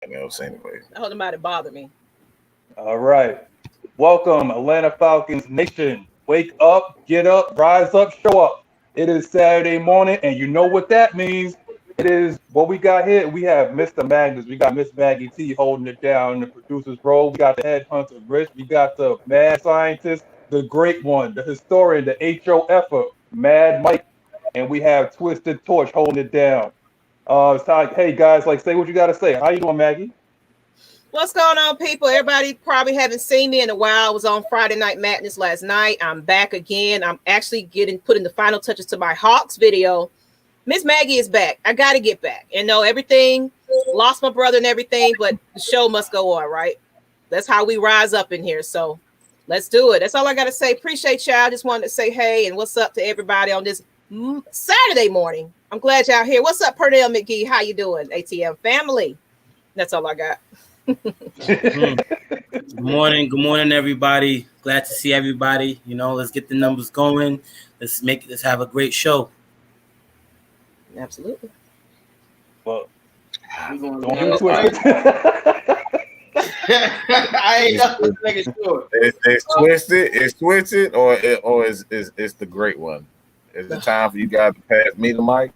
else anyway. I hope nobody bother me. All right. Welcome, Atlanta Falcons Nation. Wake up, get up, rise up, show up. It is Saturday morning, and you know what that means. It is what we got here. We have Mr. Magnus. We got Miss Maggie T holding it down in the producer's role. We got the headhunter, Rich. We got the mad scientist, the great one, the historian, the HOFer, Mad Mike. And we have Twisted Torch holding it down. It's like, hey, guys, like, say what you got to say. How you doing, Maggie? What's going on, people? Everybody probably haven't seen me in a while. I was on Friday Night Madness last night. I'm back again. I'm actually putting the final touches to my Hawks video. Miss Maggie is back. I got to get back. And know everything, lost my brother and everything, but the show must go on, right? That's how we rise up in here. So let's do it. That's all I got to say. Appreciate y'all. Just wanted to say hey and what's up to everybody on this Saturday morning. I'm glad y'all here. What's up, Pernell McGee? How you doing, ATM family? That's all I got. Good morning, everybody. Glad to see everybody. Let's get the numbers going. Let's have a great show. Absolutely. Well, don't get twisted. I ain't know. Making sure. It's twisted, or it's the great one. Is it time for you guys to pass me the mic?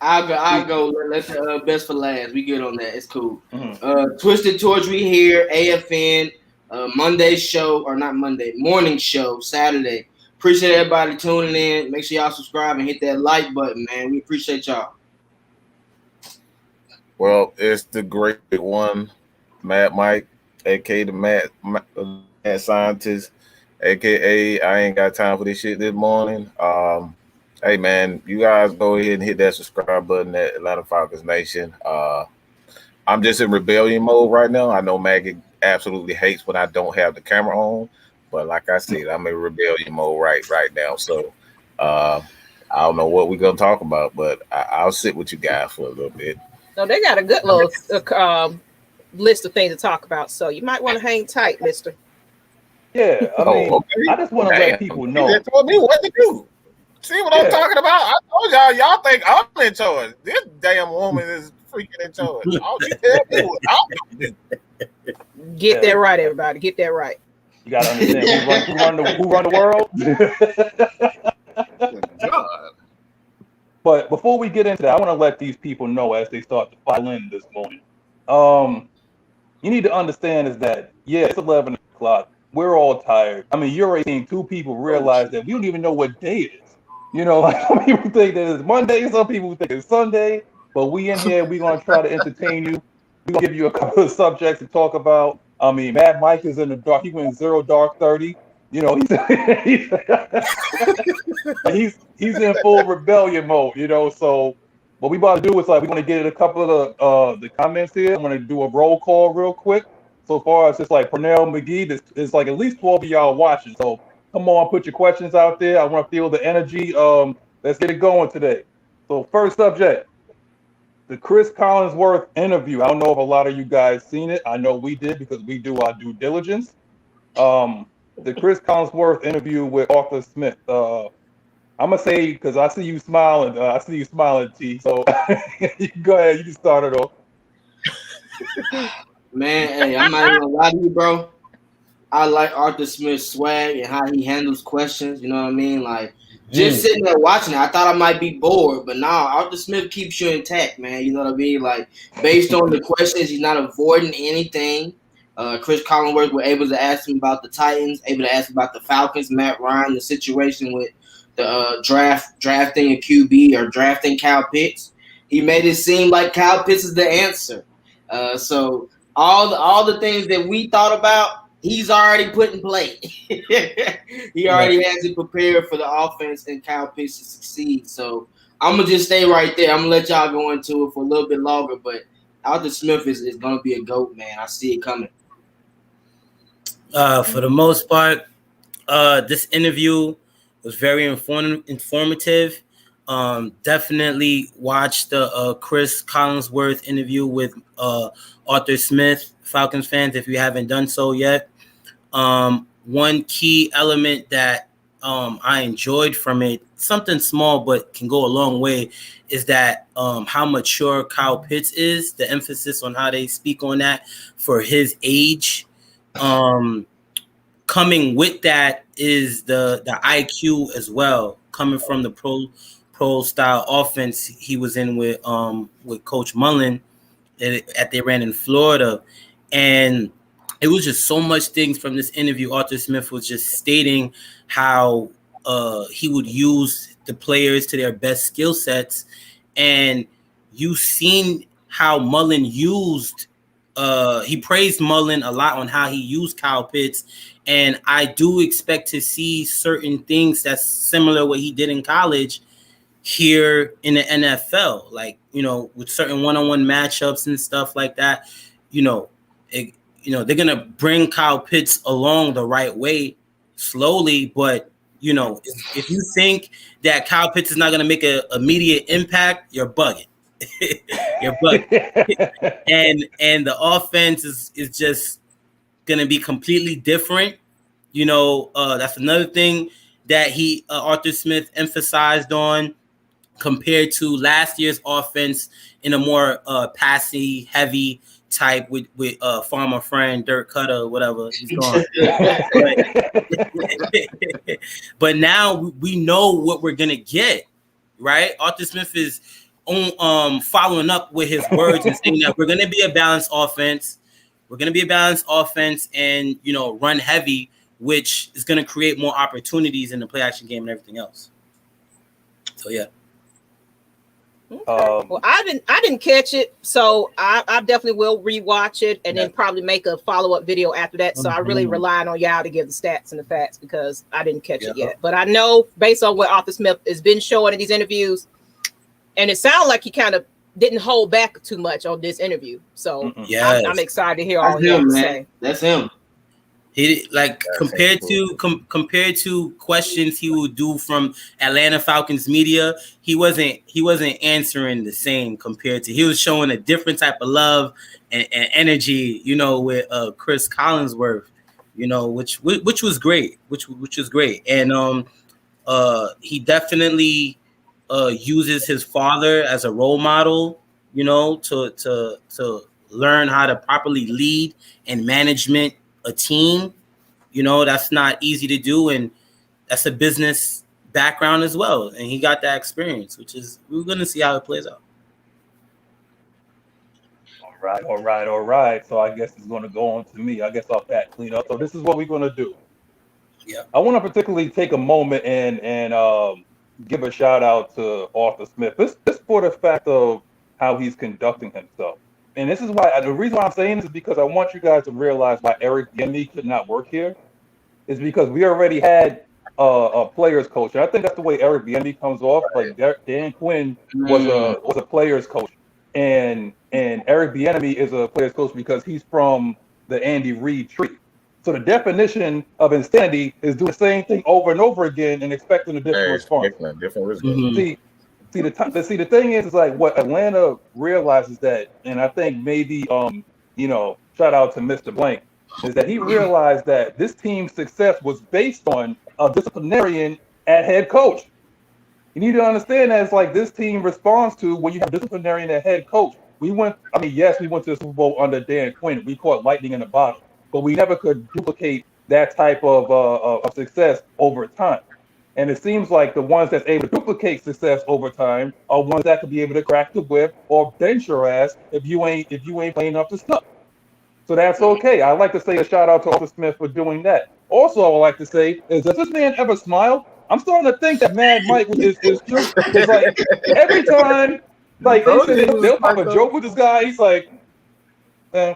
I'll go. Let's best for last. We good on that. It's cool. Twisted Torch, we here. AFN Monday show, or not Monday, morning show Saturday. Appreciate everybody tuning in. Make sure y'all subscribe and hit that like button, man. We appreciate y'all. Well, it's the great one, Mad Mike, aka the mad scientist, aka I ain't got time for this shit this morning. Hey man, you guys go ahead and hit that subscribe button at Atlanta Falcons Nation. I'm just in rebellion mode right now. I know Maggie absolutely hates when I don't have the camera on, but like I said, I'm in rebellion mode right now. So I don't know what we're gonna talk about, but I'll sit with you guys for a little bit. No, they got a good little list of things to talk about, so you might want to hang tight, mister. Yeah, I mean, okay. I just want to let people know. You told me what to do. See what I'm talking about? I told y'all think I'm in charge. This damn woman is freaking in charge. All she tell me what I'm doing. Get that right, everybody. Get that right. You gotta understand who run the world. God. But before we get into that, I want to let these people know as they start to file in this morning. You need to understand is that it's 11 o'clock. We're all tired. I mean, you're already seeing two people realize that we don't even know what day it is. Like some people think that it's Monday, some people think it's Sunday, but we in here, we're going to try to entertain you. We're going to give you a couple of subjects to talk about. I mean, Mad Mike is in the dark. He went 0 dark 30. He's in full rebellion mode, So what we about to do is we're going to get a couple of the comments here. I'm going to do a roll call real quick. So far, it's just like Pernell McGee. It's like at least 12 of y'all watching. So come on, put your questions out there. I want to feel the energy. Let's get it going today. So first subject, the Cris Collinsworth interview. I don't know if a lot of you guys seen it. I know we did because we do our due diligence. The Cris Collinsworth interview with Arthur Smith. I'm gonna say because I see you smiling. T. So you go ahead. You can start it off. Man, hey, I'm not even gonna lie to you, bro. I like Arthur Smith's swag and how he handles questions. You know what I mean? Like just sitting there watching it, I thought I might be bored, but now Arthur Smith keeps you intact, man. You know what I mean? Like based on the questions, he's not avoiding anything. Cris Collinsworth were able to ask him about the Titans, able to ask him about the Falcons, Matt Ryan, the situation with the drafting a QB or drafting Kyle Pitts. He made it seem like Kyle Pitts is the answer. So all the things that we thought about, he's already put in play. He already has it prepared for the offense and Kyle Pitts to succeed. So I'm gonna just stay right there. I'm gonna let y'all go into it for a little bit longer, but Arthur Smith is gonna be a GOAT, man. I see it coming. For the most part, this interview was very informative. Definitely watch the Cris Collinsworth interview with Arthur Smith, Falcons fans, if you haven't done so yet. One key element that I enjoyed from it, something small but can go a long way, is that how mature Kyle Pitts is, the emphasis on how they speak on that for his age. Coming with that is the IQ as well, coming from the pro style offense he was in with Coach Mullen that they ran in Florida. And it was just so much things from this interview. Arthur Smith was just stating how he would use the players to their best skill sets. And you've seen how Mullen used, he praised Mullen a lot on how he used Kyle Pitts. And I do expect to see certain things that's similar to what he did in college here in the NFL, like, you know, with certain one-on-one matchups and stuff like that. They're going to bring Kyle Pitts along the right way slowly. But, you know, if you think that Kyle Pitts is not going to make an immediate impact, you're bugging. You're bugging. And the offense is just going to be completely different. You know, that's another thing that Arthur Smith emphasized on compared to last year's offense in a more passing heavy type with former friend Dirk Cutter or whatever. He's gone. But now we know what we're gonna get, right? Arthur Smith is following up with his words and saying that we're gonna be a balanced offense. We're gonna be a balanced offense and, you know, run heavy, which is gonna create more opportunities in the play action game and everything else. So yeah. Okay. Well, I didn't catch it, so I definitely will rewatch it and then probably make a follow-up video after that. So I really relying on y'all to give the stats and the facts because I didn't catch it yet. But I know based on what Arthur Smith has been showing in these interviews, and it sounds like he kind of didn't hold back too much on this interview. So I'm excited to hear all he has to say. That's him. He compared to questions he would do from Atlanta Falcons media, he wasn't answering the same compared to, he was showing a different type of love and energy, you know, with Cris Collinsworth, you know, which was great, which was great. And he definitely uses his father as a role model, you know, to learn how to properly lead and management a team. You know, that's not easy to do, and that's a business background as well, and he got that experience, which is, we're going to see how it plays out. All right. So I guess it's going to go on to me. I guess I'll clean up. So this is what we're going to do. Yeah, I want to particularly take a moment and give a shout out to Arthur Smith. This for the fact of how he's conducting himself. And this is why, the reason why I'm saying this is because I want you guys to realize why Eric Bieniemy could not work here is because we already had a players coach. And I think that's the way Eric Bieniemy comes off. Like Dan Quinn was a players coach, and Eric Bieniemy is a players coach because he's from the Andy Reid tree. So the definition of insanity is doing the same thing over and over again and expecting a different response. Different response. See, the thing is like what Atlanta realizes that, and I think maybe, shout out to Mr. Blank, is that he realized that this team's success was based on a disciplinarian at head coach. You need to understand that it's like this team responds to when you have disciplinarian at head coach. We went to the Super Bowl under Dan Quinn. We caught lightning in a bottle, but we never could duplicate that type of success over time. And it seems like the ones that's able to duplicate success over time are ones that could be able to crack the whip or bench your ass if you ain't playing up to snuff. So that's okay. I like to say a shout out to Arthur Smith for doing that. Also, I would like to say is, does this man ever smile? I'm starting to think that Mad Mike is true. It's like every time, like they'll pop a joke with this guy. He's like, I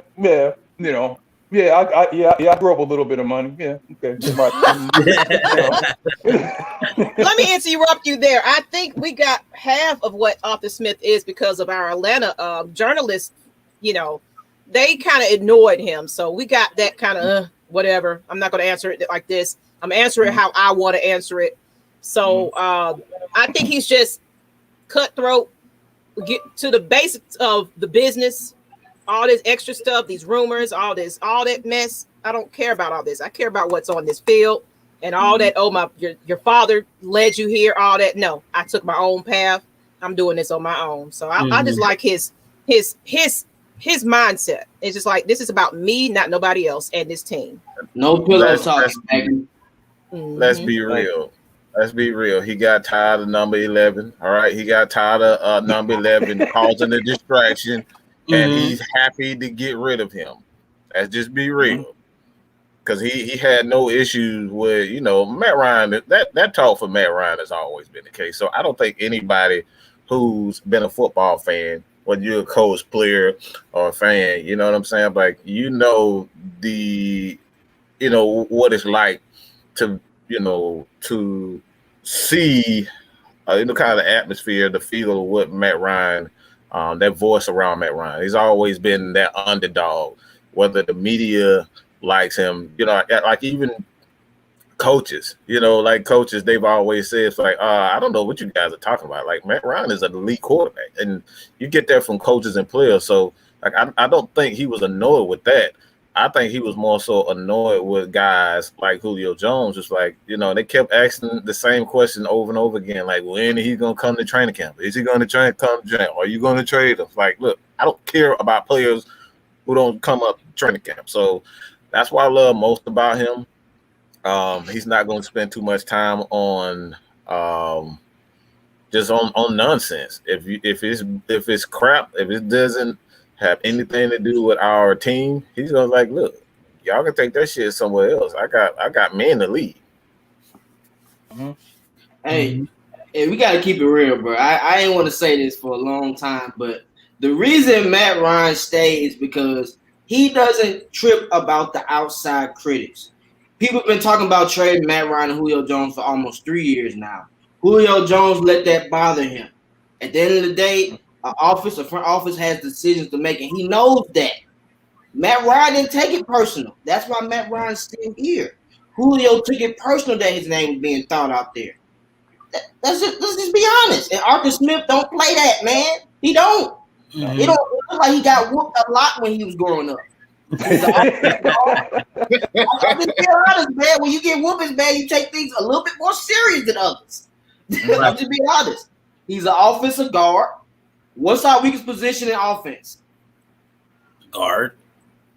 grew up a little bit of money. Yeah, okay. Let me interrupt you there. I think we got half of what Arthur Smith is because of our Atlanta journalists. You know, they kind of ignored him, so we got that kind of whatever. I'm not going to answer it like this. I'm answering how I want to answer it. So I think he's just cutthroat. Get to the basics of the business. All this extra stuff, these rumors, all that mess. I don't care about all this. I care about what's on this field. And all that, your father led you here, all that. No, I took my own path. I'm doing this on my own. So I just like his mindset. It's just like, this is about me, not nobody else, and this team. No pillow talk, Maggie. Let's be real. Let's be real. He got tired of number 11. All right. He got tired of number 11 causing a distraction, and he's happy to get rid of him. Let's just be real. Because he had no issues with, Matt Ryan. That talk for Matt Ryan has always been the case. So I don't think anybody who's been a football fan, whether you're a coach, player, or a fan, you know what I'm saying? Like, what it's like to, to see, kind of the atmosphere, the feel of what Matt Ryan, that voice around Matt Ryan. He's always been that underdog, whether the media likes him, like even coaches, coaches, they've always said, it's like, I don't know what you guys are talking about. Like, Matt Ryan is an elite quarterback, and you get that from coaches and players. So, like, I don't think he was annoyed with that. I think he was more so annoyed with guys like Julio Jones, just like, they kept asking the same question over and over again, like, when is he going to come to training camp? Is he going to come to training? Are you going to trade him? Like, look, I don't care about players who don't come up to training camp. So that's what I love most about him. He's not going to spend too much time on just on nonsense. If it's crap, if it doesn't have anything to do with our team, he's gonna like, look, y'all can take that shit somewhere else. I got men to lead. Hey, we gotta keep it real, bro. I ain't want to say this for a long time, but the reason Matt Ryan stays is because he doesn't trip about the outside critics. People have been talking about trading Matt Ryan and Julio Jones for almost 3 years now. Julio Jones let that bother him. At the end of the day, a front office has decisions to make, and he knows that. Matt Ryan didn't take it personal. That's why Matt Ryan's still here. Julio took it personal that his name was being thought out there. Let's just be honest. And Arthur Smith don't play that, man. He don't. It don't look like he got whooped a lot when he was growing up. Just be honest, man. When you get whoopings, man, you take things a little bit more serious than others. I'm just being honest. He's an offensive guard. What's our weakest position in offense? Guard.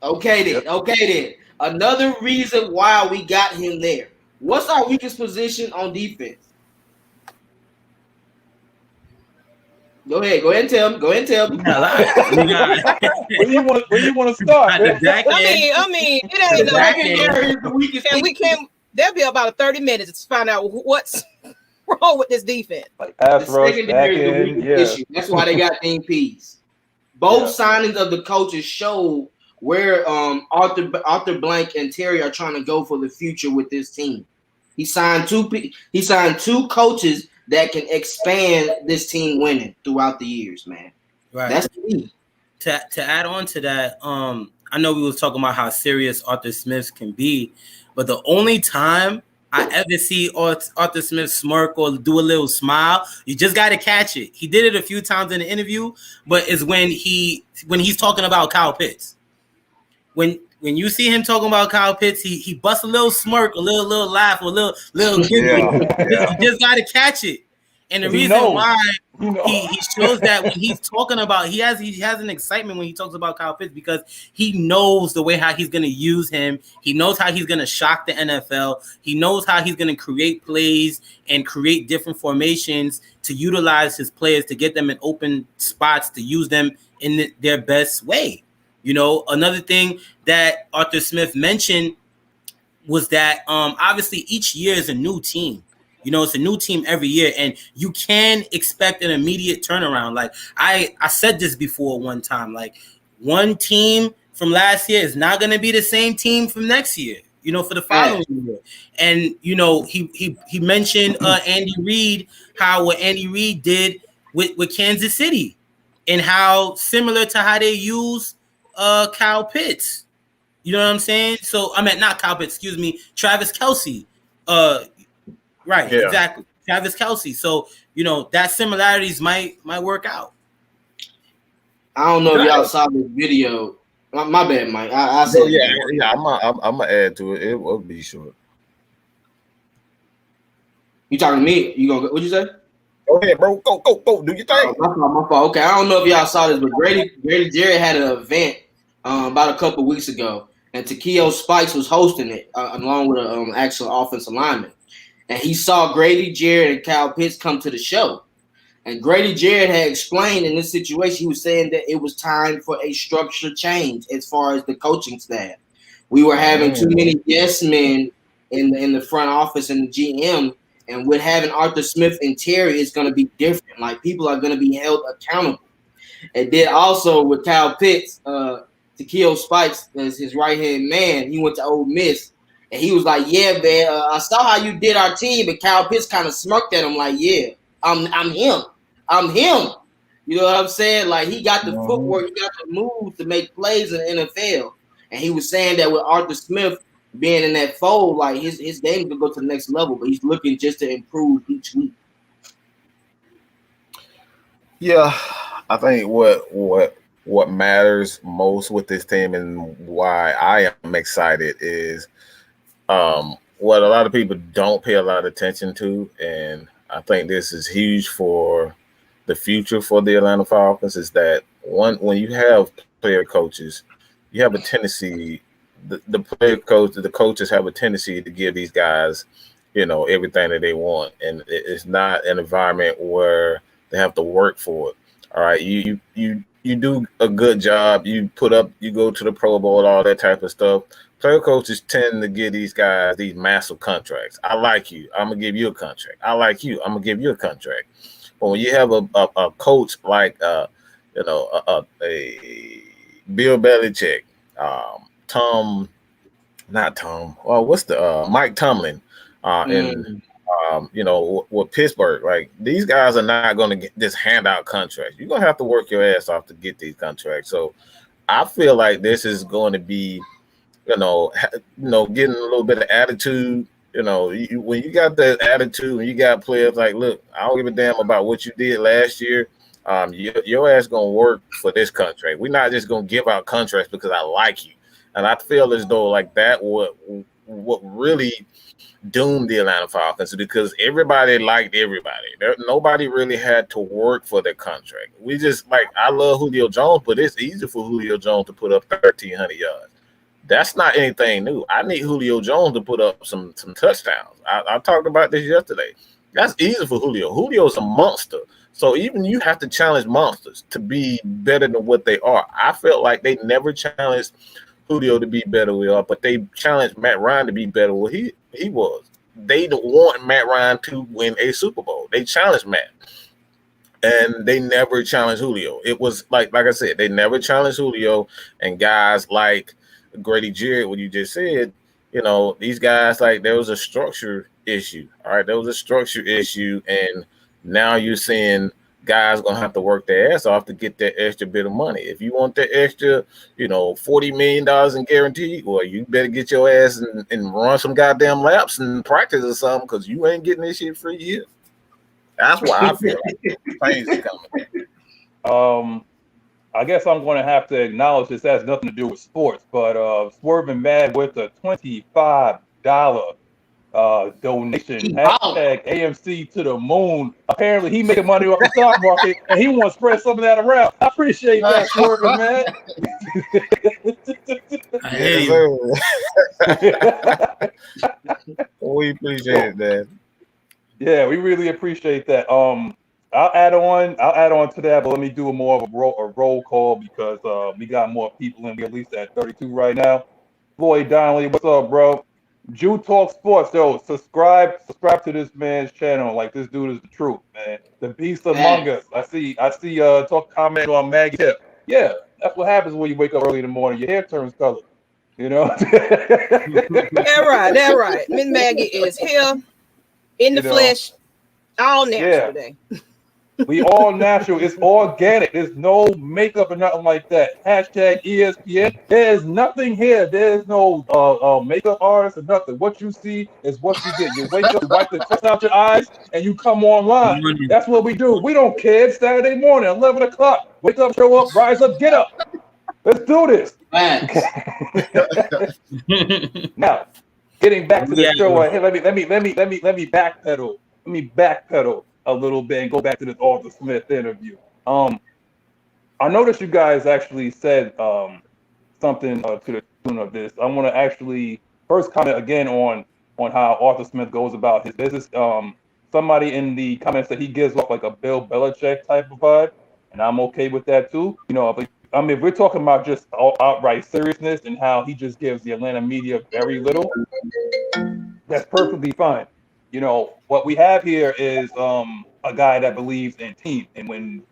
Okay then. Another reason why we got him there. What's our weakest position on defense? Go ahead and tell me. Where you want to start? I mean, it ain't the weakest. And there'll be about 30 minutes to find out what's wrong with this defense. Like pass rush, back end, issue. That's why they got DPs. Both signings of the coaches show where Arthur Blank and Terry are trying to go for the future with this team. He signed two coaches that can expand this team winning throughout the years, man. Right. That's key. To add on to that, I know we was talking about how serious Arthur Smith can be, but the only time I ever see Arthur Smith smirk or do a little smile, you just got to catch it. He did it a few times in the interview, but it's when he's talking about Kyle Pitts. When you see him talking about Kyle Pitts, he busts a little smirk, a little laugh, or a little giggle. You just got to catch it. And the reason why he shows that when he's talking about, he has an excitement when he talks about Kyle Pitts because he knows the way how he's going to use him. He knows how he's going to shock the NFL. He knows how he's going to create plays and create different formations to utilize his players to get them in open spots, to use them in their best way. Another thing that Arthur Smith mentioned was that obviously each year is a new team. It's a new team every year, and you can expect an immediate turnaround. Like I said this before one time, like one team from last year is not going to be the same team from next year, for the following year. And, he mentioned Andy Reid, what Andy Reid did with Kansas City and how similar to how they use Kyle Pitts. You know what I'm saying? So, I meant not Kyle Pitts, excuse me, Travis Kelce. Right, yeah. Exactly. Travis Kelce. So, that similarities might work out. I don't know if y'all saw this video. My bad, Mike. I said yeah. I'm gonna add to it. It will be short. You talking to me? You gonna what'd you say? Go ahead, bro. Go. Do your thing. My fault. Okay, I don't know if y'all saw this, but Grady Jarrett had an event about a couple weeks ago, and Kstlyz was hosting it along with an actual offensive lineman. And he saw Grady Jarrett and Kyle Pitts come to the show. And Grady Jarrett had explained in this situation, he was saying that it was time for a structure change as far as the coaching staff. We were having too many yes men in the front office and the GM. And with having Arthur Smith and Terry, it's going to be different. Like, people are going to be held accountable. And then also with Kyle Pitts, Kstlyz as his right-hand man, he went to Ole Miss. And he was like, yeah, man, I saw how you did our team. And Kyle Pitts kind of smirked at him like, yeah, I'm him. I'm him. You know what I'm saying? Like, he got the footwork, he got the moves to make plays in the NFL. And he was saying that with Arthur Smith being in that fold, like his game can go to the next level, but he's looking just to improve each week. Yeah, I think what matters most with this team and why I am excited is what a lot of people don't pay a lot of attention to, and I think this is huge for the future for the Atlanta Falcons, is that when you have player coaches, you have a tendency. The coaches have a tendency to give these guys, everything that they want, and it's not an environment where they have to work for it. All right, you do a good job. You go to the Pro Bowl, all that type of stuff. Player coaches tend to give these guys these massive contracts. I like you, I'm gonna give you a contract. I like you, I'm gonna give you a contract. But when you have a coach like a Bill Belichick, Mike Tomlin, and with Pittsburgh, like, these guys are not going to just hand out contracts. You're going to have to work your ass off to get these contracts. So I feel like this is going to be, getting a little bit of attitude. When you got that attitude, when you got players like, look, I don't give a damn about what you did last year. Your ass gonna work for this contract. We're not just gonna give out contracts because I like you. And I feel as though like that what really doomed the Atlanta Falcons, because everybody liked everybody. Nobody really had to work for their contract. We just, like, I love Julio Jones, but it's easy for Julio Jones to put up 1,300 yards. That's not anything new. I need Julio Jones to put up some touchdowns. I talked about this yesterday. That's easy for Julio. Julio's a monster. So even you have to challenge monsters to be better than what they are. I felt like they never challenged Julio to be better than we are, but they challenged Matt Ryan to be better than what he was. They don't want Matt Ryan to win a Super Bowl. They challenged Matt. And they never challenged Julio. It was like I said, they never challenged Julio. And guys like Grady Jarrett, what you just said, these guys, like, there was a structure issue. All right, there was a structure issue, and now you're seeing guys gonna have to work their ass off to get that extra bit of money. If you want that extra, $40 million in guarantee, well, you better get your ass and run some goddamn laps and practice or something, because you ain't getting this shit free here. That's why I feel like things are coming. I guess I'm going to have to acknowledge this has nothing to do with sports, but Swerving Mad with a $25 donation. Hashtag AMC to the moon. Apparently, he making money off the stock market, and he wants to spread some of that around. I appreciate that, Swerving Mad. I hear you. We appreciate that. Yeah, we really appreciate that. I'll add on to that, but let me do more of a roll call, because we got more people in. We at least at 32 right now. Floyd Donnelly, what's up, bro? Jew Talk Sports, yo, subscribe to this man's channel. Like, this dude is the truth, man. The beast among us. I see comment on Maggie T. Yeah, that's what happens when you wake up early in the morning. Your hair turns color. That right. Miss Maggie is here in the flesh, all natural today. We all natural. It's organic. There's no makeup or nothing like that. Hashtag ESPN. There's nothing here. There's no makeup artist or nothing. What you see is what you get. You wake up, wipe the dust out your eyes, and you come online. That's what we do. We don't care. It's Saturday morning, 11 o'clock. Wake up, show up, rise up, get up. Let's do this. Now, getting back to the show. Hey, let me backpedal. backpedal a little bit and go back to this Arthur Smith interview. I noticed you guys actually said something to the tune of this. I want to actually first comment again on how Arthur Smith goes about his business. Somebody in the comments that he gives off like a Bill Belichick type of vibe, and I'm okay with that too. You know, if we're talking about just outright seriousness and how he just gives the Atlanta media very little, that's perfectly fine. You know, what we have here is a guy that believes in team. And when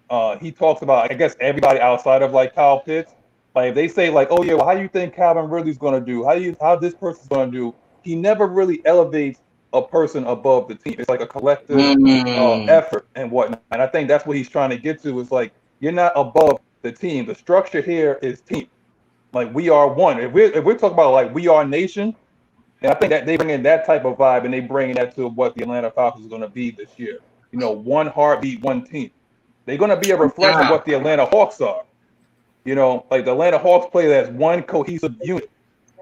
he talks about, I guess, everybody outside of like Kyle Pitts, like if they say like, oh yeah, well, how do you think Calvin Ridley's going to do? How this person's going to do? He never really elevates a person above the team. It's like a collective effort and whatnot. And I think that's what he's trying to get to is like, you're not above the team. The structure here is team. Like we are one. If we're talking about like we are nation, and I think that they bring in that type of vibe and they bring that to what the Atlanta Falcons is going to be this year. You know, one heartbeat, one team. They're going to be a reflection of what the Atlanta Hawks are. You know, like the Atlanta Hawks play as one cohesive unit.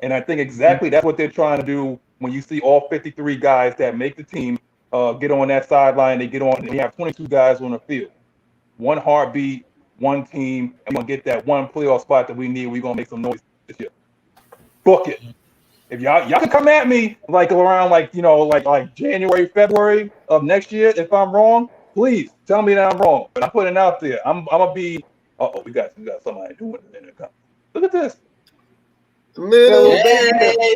And I think exactly that's what they're trying to do when you see all 53 guys that make the team get on that sideline. They get on, and they have 22 guys on the field. One heartbeat, one team, and we're going to get that one playoff spot that we need. We're going to make some noise this year. Book it. If y'all can come at me like around like, you know, like January, February of next year, if I'm wrong, please tell me that I'm wrong. But I'm putting it out there. I'm gonna be. We got somebody doing it in the comments. Look at this. Little baby. Hey,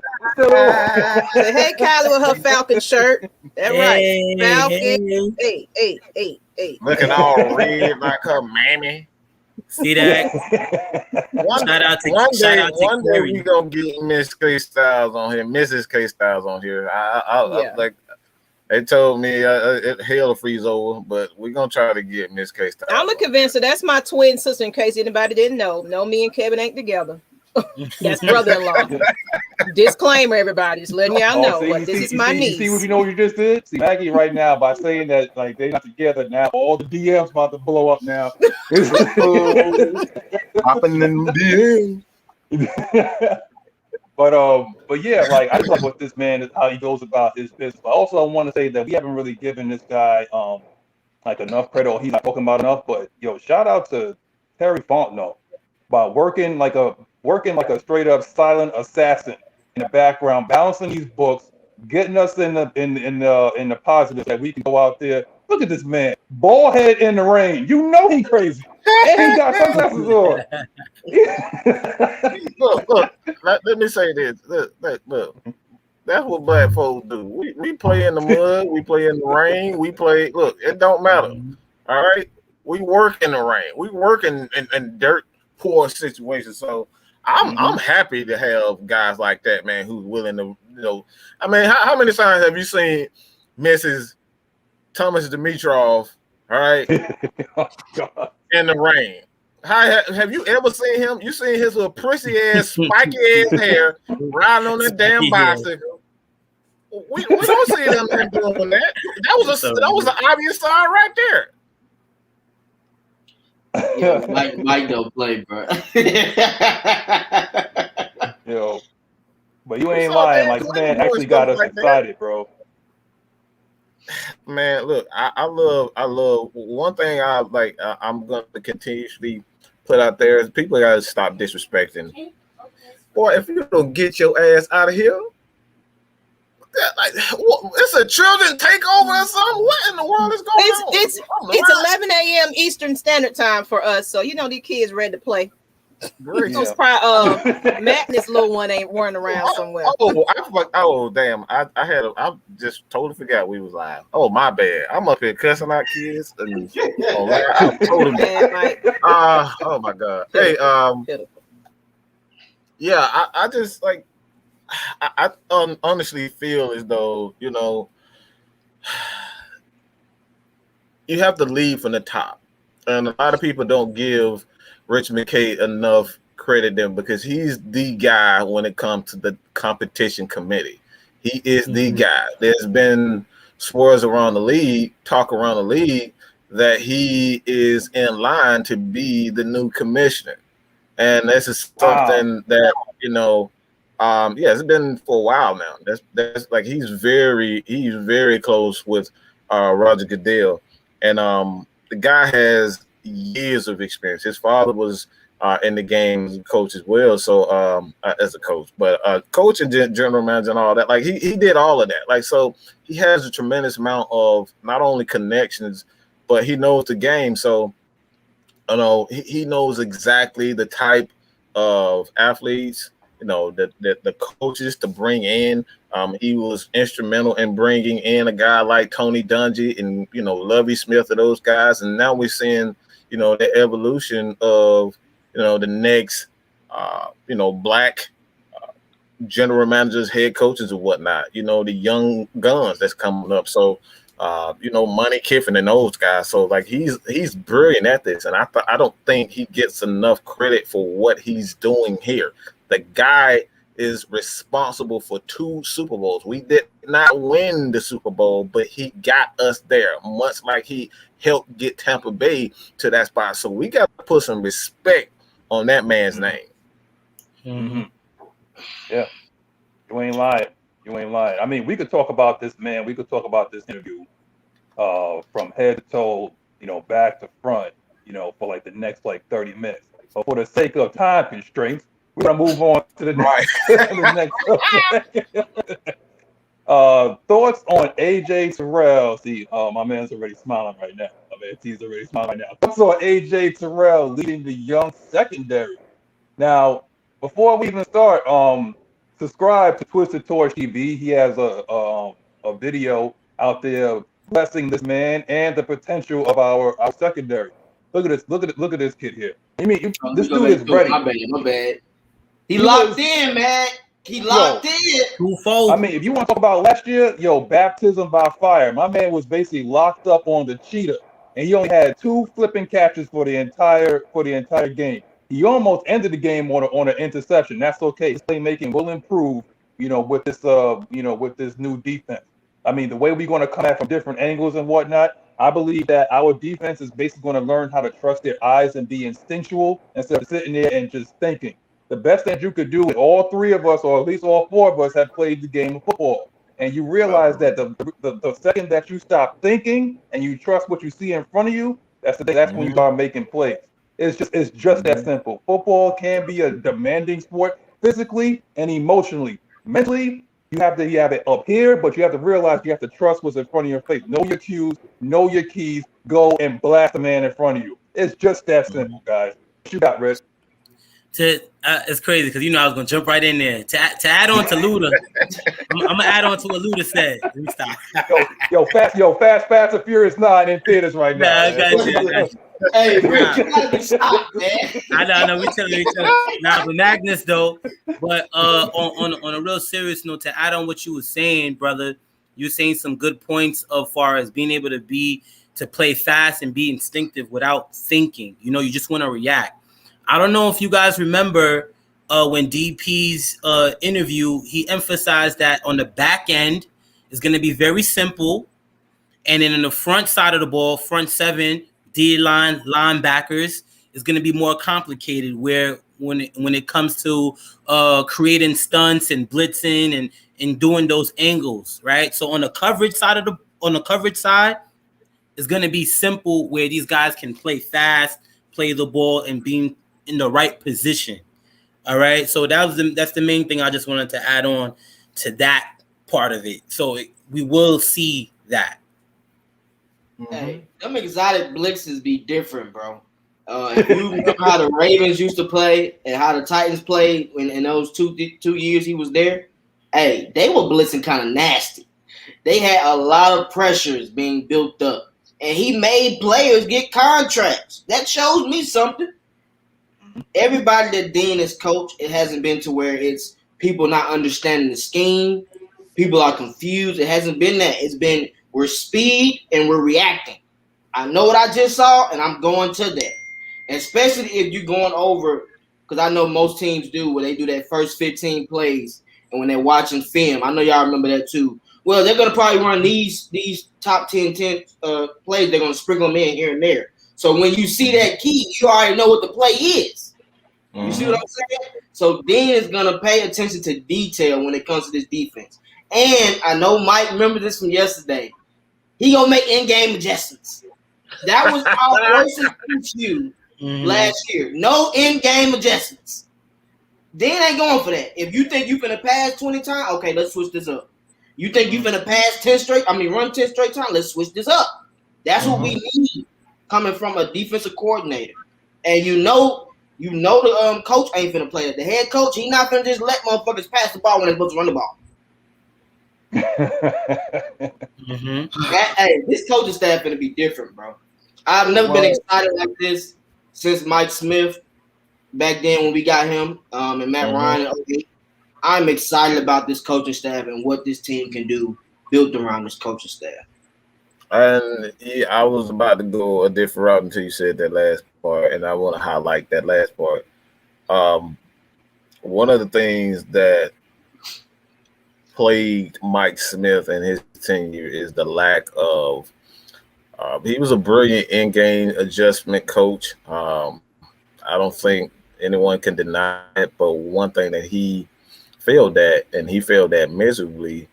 Kylie with her Falcon shirt. That's right. Falcon. Hey. Looking all red like her mammy. See that? One day we gonna get Miss Kstlyz on here, Mrs. Kstlyz on here. I like they told me hell to freeze over, but we're gonna try to get Miss Kstlyz. I'm gonna convince her that's my twin sister. In case anybody didn't know, no, me and Kevin ain't together. That's brother-in-law. Disclaimer, everybody, just letting y'all know. This is my niece. See what you know what you just did? See Maggie right now by saying that like they're not together now. All the DMs about to blow up now. Popping in the DM. But yeah, like I just love what this man is, how he goes about his business. But also I want to say that we haven't really given this guy like enough credit, or he's not talking about enough. But yo, shout out to Terry Fontenot about working like a straight up silent assassin in the background, balancing these books, getting us in the positive that we can go out there. Look at this man, bald head in the rain. You know he crazy. And he got sunglasses on. Look. Let me say this. Look. That's what black folks do. We play in the mud. We play in the rain. We play. Look, it don't matter. All right. We work in the rain. We work in dirt poor situations. So I'm happy to have guys like that, man, who's willing to, you know. I mean, how many times have you seen Mrs. Thomas Dimitrov, all right, in the rain? Have you ever seen him? You seen his little prissy ass, spiky ass hair riding on that damn bicycle? We don't see them doing that. That was an obvious sign right there. Yeah, Mike don't play, bro. Yo, but you ain't lying. Like, man actually got us excited, bro. Man, look, I love one thing I'm going to continuously put out there is people got to stop disrespecting. Boy, if you don't get your ass out of here, like it's a children takeover or something. What in the world is going on? It's 11 a.m. Eastern Standard Time for us, so you know these kids ready to play. Matt and his little one weren't around somewhere. Damn! I just totally forgot we was live. Oh, my bad. I'm up here cussing out kids. I'm totally bad. Oh my god. Hey, yeah, I just like. I honestly feel as though, you know, you have to lead from the top. And a lot of people don't give Rich McKay enough credit then because he's the guy when it comes to the competition committee. He is the guy. There's been swirls around the league, talk around the league, that he is in line to be the new commissioner. And this is something that, you know, it's been for a while now. That's like he's very close with Roger Goodell, and the guy has years of experience. His father was in the game as a coach as well, so as a coach, but coach and general manager and all that. Like he did all of that. Like, so he has a tremendous amount of not only connections, but he knows the game. So you know, he knows exactly the type of athletes, you know, the coaches to bring in. He was instrumental in bringing in a guy like Tony Dungy and, you know, Lovie Smith and those guys. And now we're seeing, you know, the evolution of, you know, the next, you know, black general managers, head coaches and whatnot, you know, the young guns that's coming up. So, you know, Money Kiffin and those guys. So like he's brilliant at this, and I don't think he gets enough credit for what he's doing here. The guy is responsible for 2 Super Bowls. We did not win the Super Bowl, but he got us there, much like he helped get Tampa Bay to that spot. So we got to put some respect on that man's name. Mm-hmm. Yeah, you ain't lying. You ain't lying. I mean, we could talk about this, man. We could talk about this interview from head to toe, you know, back to front, you know, for like the next like 30 minutes. But for the sake of time constraints, we're gonna move on to the next. Thoughts on AJ Terrell? See, my man's already smiling right now. My man T's already smiling right now. Thoughts on AJ Terrell leading the young secondary? Now, before we even start, subscribe to Twisted Torch TV. He has a video out there blessing this man and the potential of our secondary. Look at this. Look at this kid here. I mean, this dude is ready. My bad. He locked in, man. He locked in. I mean, if you want to talk about last year, baptism by fire. My man was basically locked up on the cheetah, and he only had 2 flipping catches for the entire game. He almost ended the game on an interception. That's okay. His playmaking will improve, you know, with this with this new defense. I mean, the way we're going to come at from different angles and whatnot, I believe that our defense is basically going to learn how to trust their eyes and be instinctual instead of sitting there and just thinking. The best that you could do, all 3 of us, or at least all 4 of us, have played the game of football. And you realize that the second that you stop thinking and you trust what you see in front of you, that's when you start making plays. It's just that simple. Football can be a demanding sport physically and emotionally. Mentally, you have it up here, but you have to realize you have to trust what's in front of your face. Know your cues, know your keys, go and blast the man in front of you. It's just that simple, guys. What you got, Rich? It's crazy because, you know, I was going to jump right in there. To add on to Luda, I'm going to add on to what Luda said. Let me stop. Fast and Furious 9 in theaters right now. I got you. Hey, Rich, you gotta be stopped, man. I know, we telling each other. Nah, but Magnus though. But on a real serious note, to add on what you were saying, brother, you're saying some good points as far as being able to play fast and be instinctive without thinking. You know, you just want to react. I don't know if you guys remember when DP's interview, he emphasized that on the back end is going to be very simple, and then in the front side of the ball, front 7. D-line, linebackers is going to be more complicated. Where when it comes to creating stunts and blitzing and doing those angles, right? So on the coverage side, it's going to be simple where these guys can play fast, play the ball, and be in the right position. All right. So that's the main thing I just wanted to add on to that part of it. So we will see that. Hey, them exotic blitzes be different, bro. If you remember how the Ravens used to play and how the Titans played in those two years he was there, hey, they were blitzing kind of nasty. They had a lot of pressures being built up, and he made players get contracts. That shows me something. Everybody that Dean has coached, it hasn't been to where it's people not understanding the scheme. People are confused. It hasn't been that. It's been we're speed and we're reacting. I know what I just saw, and I'm going to that. And especially if you're going over, because I know most teams do where they do that first 15 plays, and when they're watching film, I know y'all remember that too. Well, they're going to probably run these top 10 plays. They're going to sprinkle them in here and there. So when you see that key, you already know what the play is. Mm-hmm. You see what I'm saying? So Dean is going to pay attention to detail when it comes to this defense. And I know Mike remember this from yesterday. He gonna make in-game adjustments. That was our voices issue last year. No in-game adjustments. Then ain't going for that. If you think you finna pass 20 times, okay, let's switch this up. You think you finna pass 10 straight? Run 10 straight times. Let's switch this up. That's what we need coming from a defensive coordinator. And you know the coach ain't finna play it. The head coach, he not finna just let motherfuckers pass the ball when they're supposed to run the ball. Hey, this coaching staff gonna be different, bro. I've never been excited like this since Mike Smith back then when we got him and Matt Ryan. I'm excited about this coaching staff and what this team can do built around this coaching staff. And I was about to go a different route until you said that last part, and I want to highlight that last part. One of the things that plagued Mike Smith and his tenure is the lack of he was a brilliant in-game adjustment coach. I don't think anyone can deny it, but one thing that he failed at, and he failed at miserably,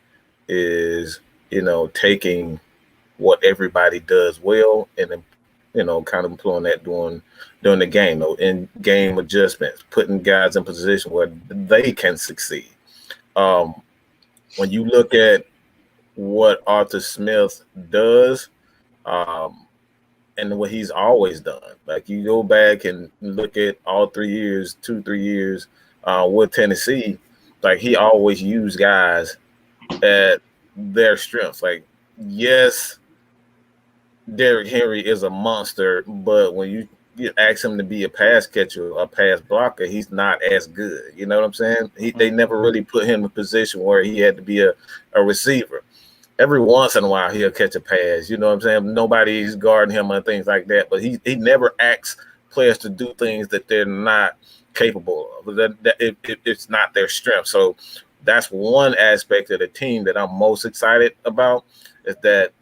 is taking what everybody does well and then kind of employing that during the game, in game adjustments, putting guys in position where they can succeed. When you look at what Arthur Smith does, and what he's always done, like you go back and look at all 3 years, 2-3 years with Tennessee, like he always used guys at their strengths. Like, yes, Derrick Henry is a monster, but when you ask him to be a pass catcher, a pass blocker, he's not as good. You know what I'm saying? They never really put him in a position where he had to be a receiver. Every once in a while, he'll catch a pass. You know what I'm saying? Nobody's guarding him and things like that. But he never asks players to do things that they're not capable of. It's not their strength. So that's one aspect of the team that I'm most excited about, is that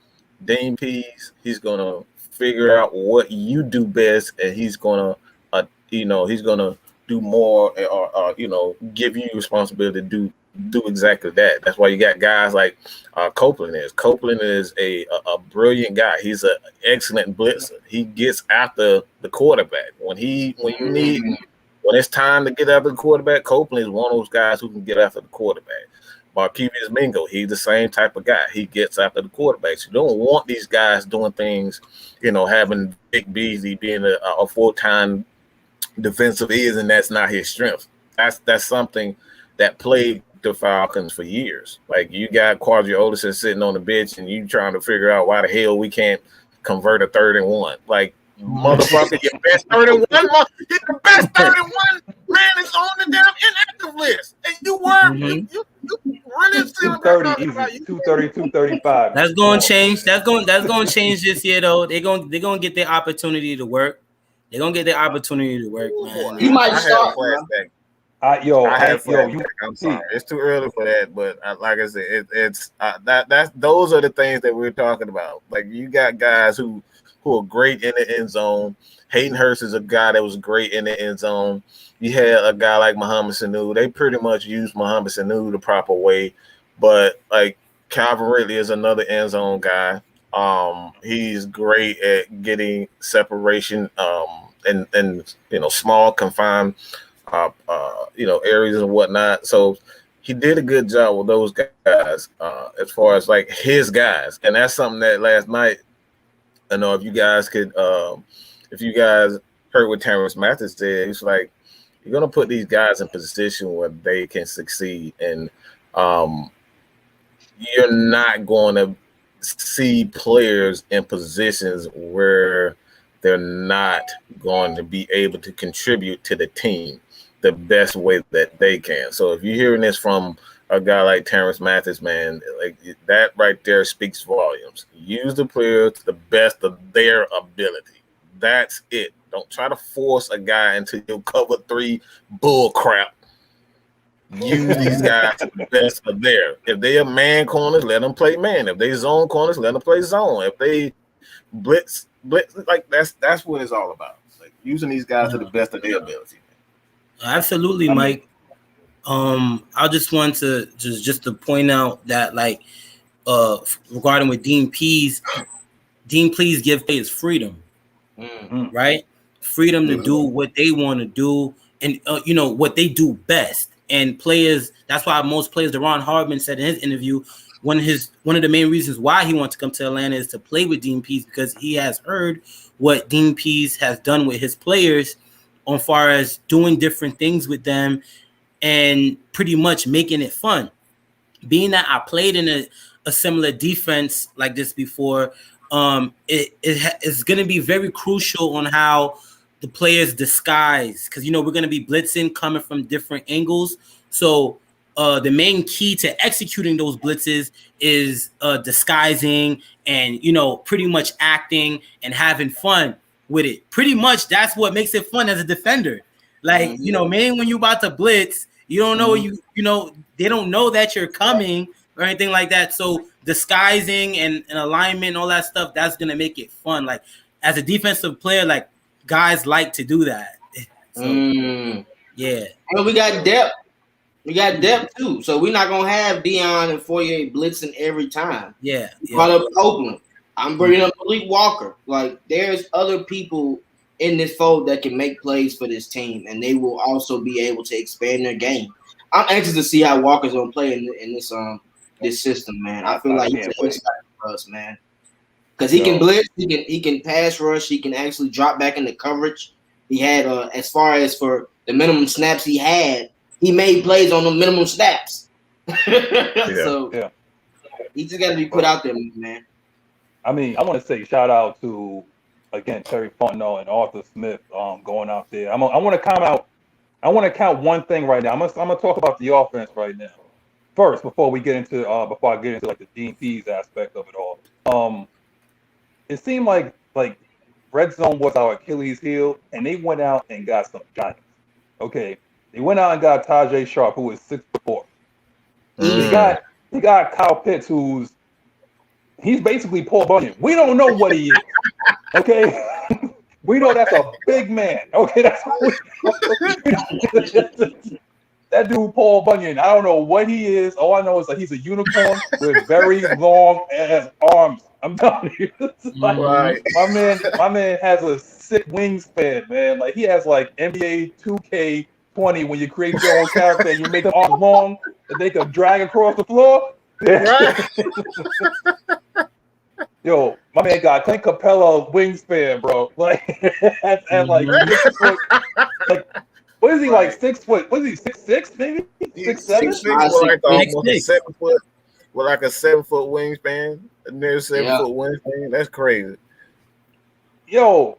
Dean Pease, he's going to figure out what you do best, and he's going to, he's going to do more, or give you responsibility to do exactly that. That's why you got guys like Copeland is. Copeland is a brilliant guy. He's an excellent blitzer. He gets after the quarterback. When it's time to get after the quarterback, Copeland is one of those guys who can get after the quarterback. Marquise Mingo, he's the same type of guy. He gets after the quarterback. So you don't want these guys doing things, having Vic Beasley being a full-time defensive end, and that's not his strength. That's something that plagued the Falcons for years. Like, you got Quadri Olison sitting on the bench, and you trying to figure out why the hell we can't convert a 3rd and 1. Like, motherfucker, your best 3rd and 1, the best 3rd and 1 man is on the damn inactive list, and you weren't. You really 230 easy, 230, 235. That's going to change. That's going to change this year, though. They're going to get their opportunity to work. They're going to get their opportunity to work, man. He might start. I'm sorry, it's too early for that. But like I said, those are the things that we're talking about. Like, you got guys who are great in the end zone. Hayden Hurst is a guy that was great in the end zone. You had a guy like Mohamed Sanu. They pretty much used Mohamed Sanu the proper way. But like, Calvin Ridley is another end zone guy. He's great at getting separation and small confined areas and whatnot. So he did a good job with those guys as far as like his guys. And that's something that last night, I know if you guys heard what Terrence Mathis said, he's like, you're going to put these guys in position where they can succeed. And you're not going to see players in positions where they're not going to be able to contribute to the team the best way that they can. So if you're hearing this from a guy like Terrence Mathis, man, like, that right there speaks volumes. Use the players to the best of their ability. That's it. Don't try to force a guy into your cover 3 bull crap. Use these guys to the best of their. If they are man corners, let them play man. If they zone corners, let them play zone. If they blitz, like, that's what it's all about. Like, using these guys to the best of their ability. Absolutely, Mike. I just want to just to point out that, like, regarding with Dean Pease give players freedom, right? Freedom to do what they want to do, and what they do best. And players, that's why most players, Deron Hardman said in his interview, one of the main reasons why he wants to come to Atlanta is to play with Dean Pease, because he has heard what Dean Pease has done with his players on far as doing different things with them and pretty much making it fun. Being that I played in a similar defense like this before, it's going to be very crucial on how the players disguise, because we're going to be blitzing coming from different angles. So the main key to executing those blitzes is disguising and pretty much acting and having fun with it. Pretty much that's what makes it fun as a defender. Like man, when you about to blitz, you don't know they don't know that you're coming or anything like that. So disguising and alignment and all that stuff, that's gonna make it fun. Like as a defensive player, like guys like to do that. So, yeah. And we got depth. We got depth too. So we're not gonna have Dion and Foyer blitzing every time. Yeah. Call up Oakland. I'm bringing up Malik Walker. Like there's other people in this fold that can make plays for this team, and they will also be able to expand their game. I'm anxious to see how Walker's gonna play in this system, man. I feel like he's an X factor for us, man. Because he can blitz, he can pass rush, he can actually drop back into coverage. He had as far as for the minimum snaps he had, he made plays on the minimum snaps. So he just got to be put out there, man. I mean, I want to say shout out to again Terry Fontenot and Arthur Smith going out there. I want to come out. I want to count one thing right now. I'm gonna talk about the offense right now first before I get into like the Dean Pease aspect of it all. It seemed like red zone was our Achilles heel, and they went out and got some giants. Okay, they went out and got Tajay Sharp, who is 6'4". They got Kyle Pitts, he's basically Paul Bunyan. We don't know what he is. Okay, we know that's a big man. Okay, that's that dude Paul Bunyan. I don't know what he is. All I know is that he's a unicorn with very long ass arms. I'm telling you, like, my man has a sick wingspan, man. Like he has like NBA 2K20 when you create your own character and you make them arms long that they can drag across the floor. Yo, my man got Clint Capella wingspan, bro. Like, and like what is he like 6 foot? What is he 6'6" maybe 6'7"? 6'6", 7 foot with like a 7 foot wingspan. Near 7 foot wingspan. That's crazy. Yo,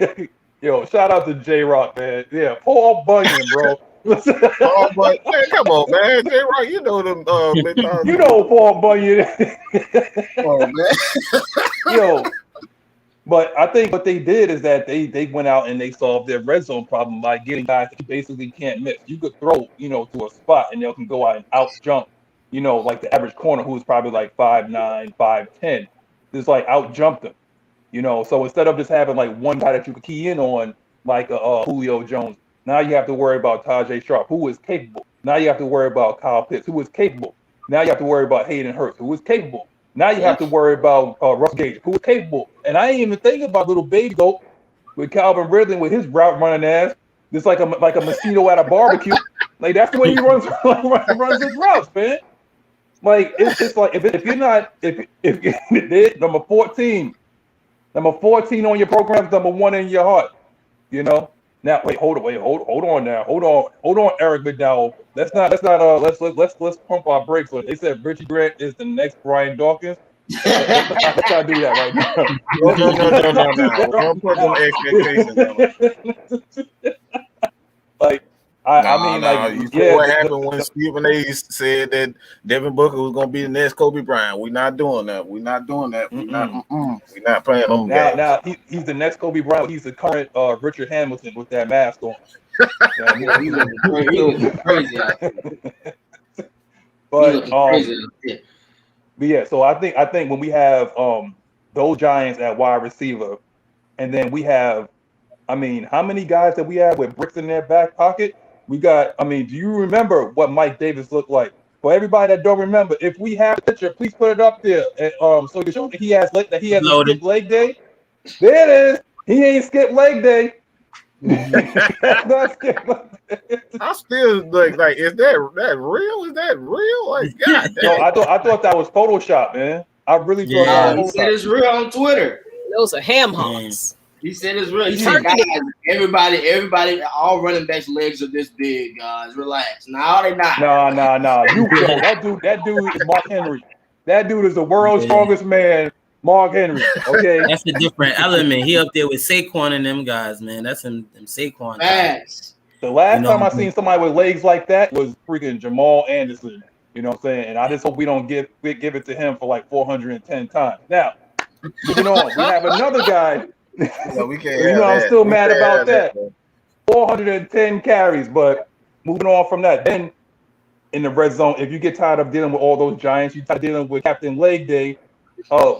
shout out to J-Rock, man. Yeah, Paul Bunyan, bro. Paul Bunyan. Hey, come on, man. J-Rock, you know them. You know Paul Bunyan. Oh, man. Yo, but I think what they did is that they went out and they solved their red zone problem by getting guys that you basically can't miss. You could throw, to a spot and they can go out and out jump. Like the average corner who's probably like 5'9", 5'10", just like out jumped them. So instead of just having like one guy that you could key in on, like Julio Jones, now you have to worry about Tajay Sharp, who is capable. Now you have to worry about Kyle Pitts, who is capable. Now you have to worry about Hayden Hurst, who is capable. Now you have to worry about Russ Gage, who is capable. And I ain't even thinking about little baby goat with Calvin Ridley with his route running ass, just like a mosquito at a barbecue. Like that's the way he runs his routes, man. Like it's like if you're not if number 14 on your program is number 1 in your heart, Now hold on now. Hold on, Eric McDowell. Let's pump our brakes on it. They said Richie Grant is the next Brian Dawkins. Let's not do that right now. No. Don't put them expectations on. Like you see what happened when Stephen A. said that Devin Booker was going to be the next Kobe Bryant. We're not doing that. We're not playing on that. Now he's the next Kobe Bryant. He's the current Richard Hamilton with that mask on. He looking crazy out there. But yeah, so I think when we have those Giants at wide receiver, and then we have, how many guys that we have with bricks in their back pocket? We got, do you remember what Mike Davis looked like For everybody that don't remember, if we have a picture, please put it up there. And, so you show that he has a skipped leg day. There it is. He ain't skipped leg day. I still like, is that real? Is that real? Like, God damn. No, I thought that was Photoshop, man. I really thought that was He said it's real on Twitter. Those are ham hocks. He said it's real. He said, guys, everybody, all running backs' legs are this big, guys. Relax. No, they not. No. That dude is Mark Henry. That dude is the world's strongest man, Mark Henry. Okay. That's a different element. He up there with Saquon and them guys, man. That's them Saquon guys. The last time I seen somebody with legs like that was freaking Jamal Anderson. You know what I'm saying? And I just hope we don't give it to him for like 410 times. Now, moving on, we have another guy. No, we can't. I'm still mad about that. 410 carries, but moving on from that, then in the red zone, if you get tired of dealing with all those giants, you start dealing with Captain Leg Day.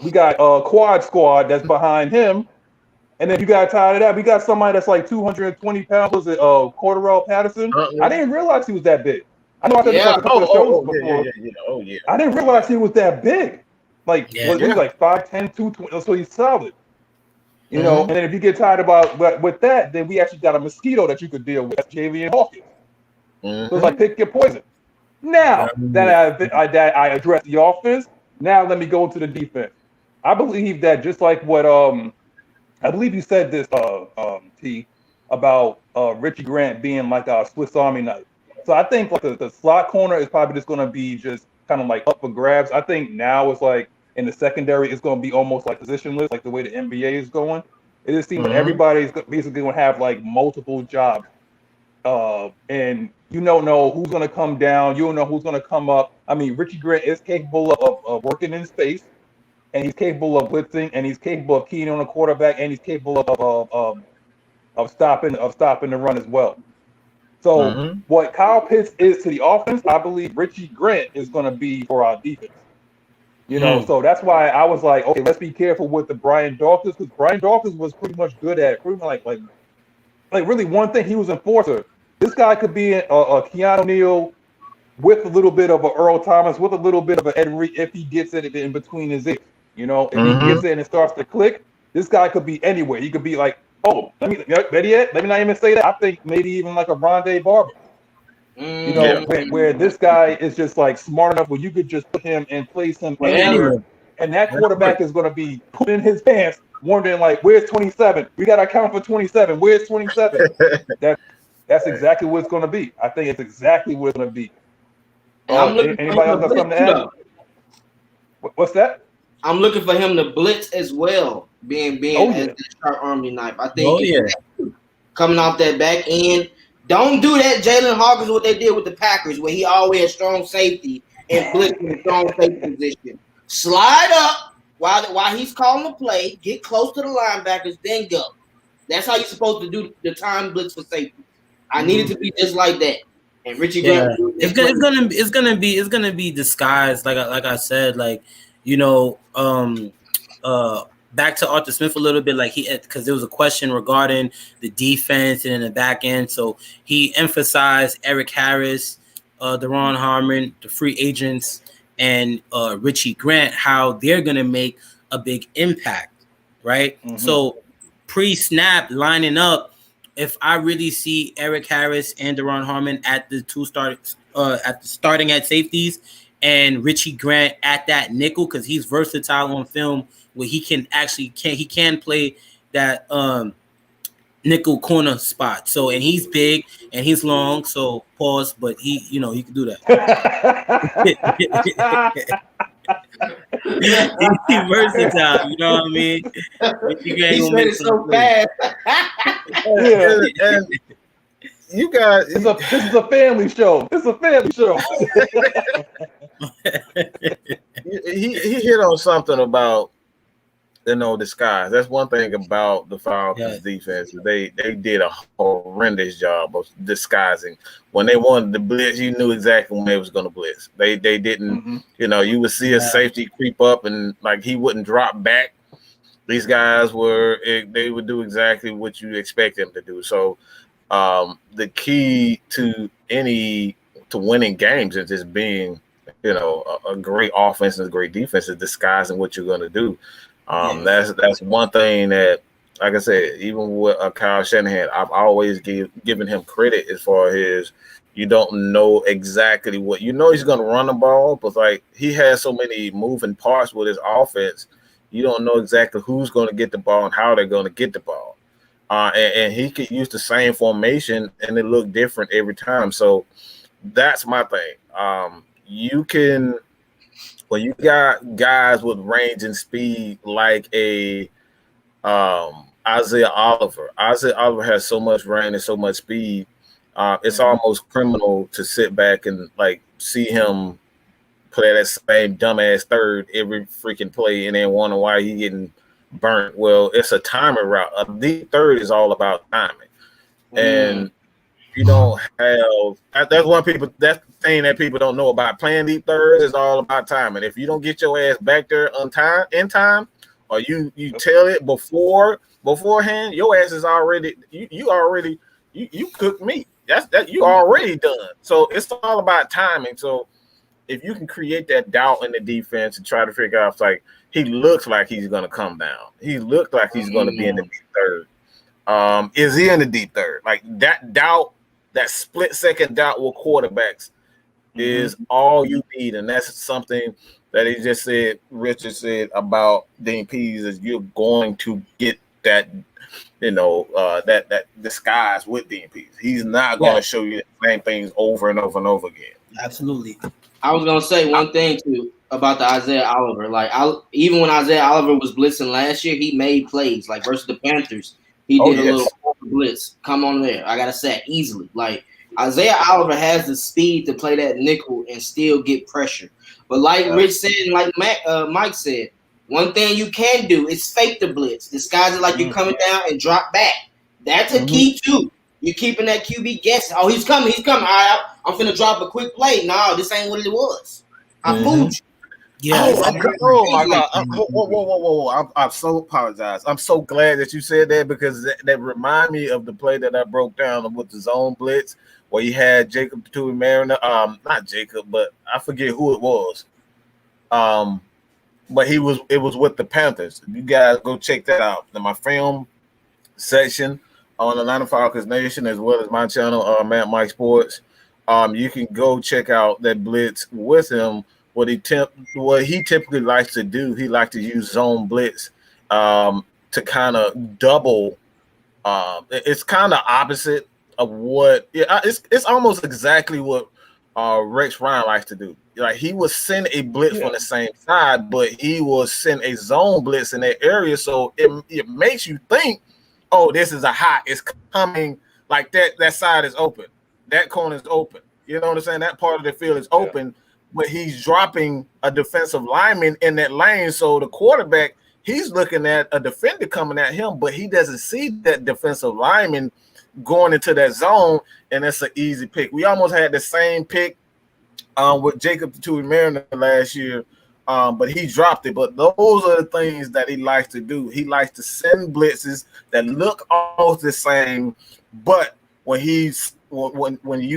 We got Quad Squad that's behind him, and then you got tired of that. We got somebody that's like 220 pounds. Was it Cordarrelle Patterson? I didn't realize he was that big. I know I said this like a couple of shows before. Yeah. I didn't realize he was that big. Like, he was like 5'10", 220, so he's solid. You know, and then if you get tired with that, then we actually got a mosquito that you could deal with, Javian Hawkins. So it's like, pick your poison. Now that I addressed the offense, now let me go to the defense. I believe that just like what I believe you said this T about Richie Grant being like a Swiss Army knife. So I think like the slot corner is probably just going to be just kind of like up for grabs. I think now it's like in the secondary, it's going to be almost like positionless, like the way the NBA is going. It just seems like everybody's basically going to have like multiple jobs. And you don't know who's going to come down. You don't know who's going to come up. I mean, Richie Grant is capable of working in space, and he's capable of blitzing, and he's capable of keying on a quarterback, and he's capable of stopping the run as well. So what Kyle Pitts is to the offense, I believe Richie Grant is going to be for our defense. You know, so that's why I was like, okay, let's be careful with the Brian Dawkins, because Brian Dawkins was pretty much good at pretty much like really one thing. He was an enforcer. This guy could be a Keanu Neal with a little bit of a Earl Thomas, with a little bit of an Ed Reed if he gets it in between his ears. You know, if he gets it and it starts to click, this guy could be anywhere. He could be like, let me not even say that. I think maybe even like a Rondé Barber. You know, where this guy is just like smart enough where you could just put him and place him anywhere, and that quarterback is going to be put in his pants, wondering like, "Where's 27? We got to count for 27. Where's 27?" That's exactly what it's going to be. I think it's exactly what it's going to be. Anybody else got something to add? What's that? I'm looking for him to blitz as well, being as the sharp army knife. I think coming off that back end. Don't do that, Jalen Hawkins, what they did with the Packers, where he always had strong safety and blitz in the strong safety position. Slide up while he's calling the play, get close to the linebackers, then go. That's how you're supposed to do the time blitz for safety. I need it to be just like that. And Richie Grant, it's gonna be disguised, like I said, like, you know, back to Arthur Smith a little bit, like because there was a question regarding the defense and in the back end. So he emphasized Eric Harris, Deron Harmon, the free agents, and Richie Grant, how they're going to make a big impact, right? So pre-snap lining up, if I really see Eric Harris and Deron Harmon at the starting at safeties and Richie Grant at that nickel, because he's versatile on film, where he can play that nickel corner spot. So, and he's big and he's long. So pause, but he can do that. He's versatile. You know what I mean? He said it so fast. And you guys, this is a family show. This is a family show. he hit on something about, disguise. That's one thing about the Falcons defense. They did a horrendous job of disguising. When they wanted to blitz, you knew exactly when they was going to blitz. They didn't, you would see a safety creep up and like he wouldn't drop back. These guys they would do exactly what you expect them to do. So the key to winning games is just being a great offense and a great defense is disguising what you're going to do. That's one thing that, like I said, even with Kyle Shanahan, I've always given him credit as far as you don't know exactly what he's going to run the ball, but like he has so many moving parts with his offense, you don't know exactly who's going to get the ball and how they're going to get the ball. And he could use the same formation and it look different every time. So that's my thing. You can, when you got guys with range and speed like a Isaiah Oliver. Isaiah Oliver has so much range and so much speed. It's almost criminal to sit back and like see him play that same dumbass third every freaking play and then wonder why he getting burnt. Well, it's a timing route. A deep third is all about timing, and you don't have. That's the thing that people don't know about playing deep thirds. Is all about timing. If you don't get your ass back there in time, or you tell it beforehand, your ass is already you cooked meat. That you already done. So it's all about timing. So if you can create that doubt in the defense and try to figure out, like, he looks like he's going to come down. He looked like he's going to be in the deep third. Is he in the deep third? Like that doubt, that split second doubt with quarterbacks is all you need. And that's something that he just said, Richard said about Dean Pease, is you're going to get that, that disguise with Dean Pease. He's not going to show you the same things over and over and over again. Absolutely. I was gonna say one thing too about the Isaiah Oliver. Like, even when Isaiah Oliver was blitzing last year, he made plays. Like versus the Panthers, he did a little blitz. Come on there, I got a sack easily. Like, Isaiah Oliver has the speed to play that nickel and still get pressure. But like Rich said, and like Mike said, one thing you can do is fake the blitz, disguise it like you're coming down and drop back. That's a key too. You're keeping that QB guessing. Oh, he's coming. All right, I'm finna drop a quick play. No, this ain't what it was. I fooled you. Yeah. Oh my God. Whoa. I'm so apologize. I'm so glad that you said that, because that remind me of the play that I broke down with the zone blitz where you had Jacob Tui Mariner. Not Jacob, but I forget who it was. But it was with the Panthers. You guys go check that out in my film section on Atlanta Falcons Nation, as well as my channel, Matt Mike Sports. You can go check out that blitz with him. What he typically likes to do, he likes to use zone blitz to kind of double. It's kind of opposite of what it's almost exactly what Rex Ryan likes to do. Like, he will send a blitz from the same side, but he will send a zone blitz in that area, so it makes you think, oh, this is a hot. It's coming, like that side is open. That corner is open. You know what I'm saying? That part of the field is open, but he's dropping a defensive lineman in that lane. So the quarterback, he's looking at a defender coming at him, but he doesn't see that defensive lineman going into that zone, and it's an easy pick. We almost had the same pick with Jacob Tui Mariner last year. But he dropped it. But those are the things that he likes to do. He likes to send blitzes that look almost the same, but when you